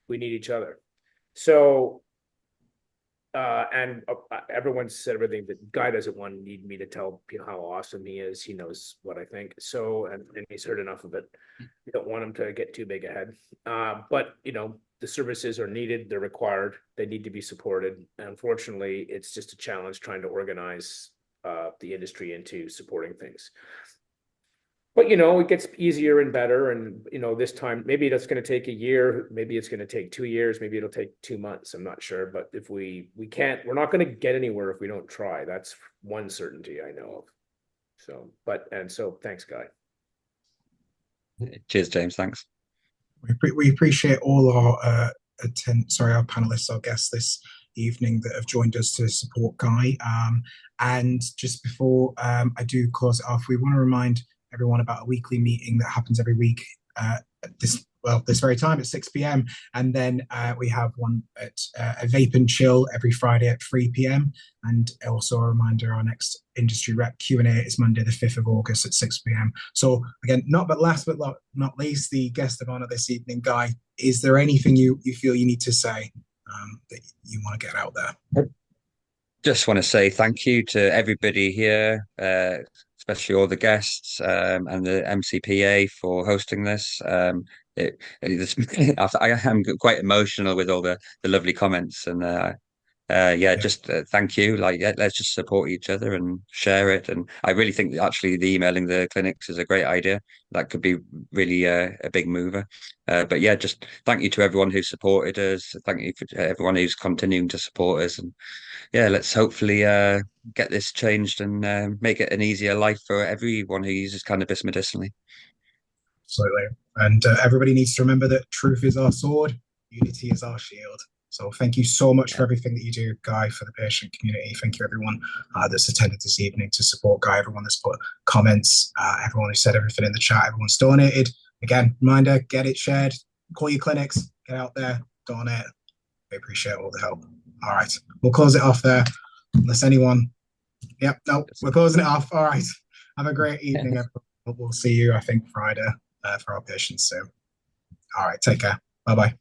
We need each other. So, and everyone said everything that Guy doesn't need me to tell people how awesome he is. He knows what I think. So, and he's heard enough of it. You don't want him to get too big ahead. But, the services are needed. They're required. They need to be supported. Unfortunately, it's just a challenge trying to organize the industry into supporting things. But, it gets easier and better. And, this time, maybe that's going to take a year. Maybe it's going to take 2 years. Maybe it'll take 2 months. I'm not sure. But if we're not going to get anywhere if we don't try. That's one certainty I know of. So thanks, Guy. Cheers, James. Thanks. We appreciate all our panelists, our guests this evening that have joined us to support Guy. And just before I do close it off, we want to remind everyone about a weekly meeting that happens every week this very time at 6 p.m. And then we have one at a Vape and Chill every Friday at 3 p.m. And also a reminder, our next industry rep Q&A is Monday the 5th of August at 6 p.m. So again, last but not least, the guest of honor this evening, Guy, is there anything you feel you need to say that you want to get out there? Just want to say thank you to everybody here, especially all the guests and the MCPA for hosting this. I am quite emotional with all the lovely comments and just thank you. Let's just support each other and share it. And I really think that actually the emailing the clinics is a great idea. That could be really a big mover. But yeah, just thank you to everyone who supported us. Thank you for everyone who's continuing to support us. And yeah, let's hopefully get this changed and make it an easier life for everyone who uses cannabis medicinally. Absolutely. And everybody needs to remember that truth is our sword, unity is our shield. So thank you so much for everything that you do, Guy, for the patient community. Thank you, everyone that's attended this evening to support Guy, everyone that's put comments, everyone who said everything in the chat, everyone's donated. Again, reminder, get it shared, call your clinics, get out there, donate. We appreciate all the help. All right, we'll close it off there. Unless anyone Yep. No, we're closing it off. All right. Have a great evening, everyone. We'll see you, I think, Friday for our patients soon. All right. Take care. Bye-bye.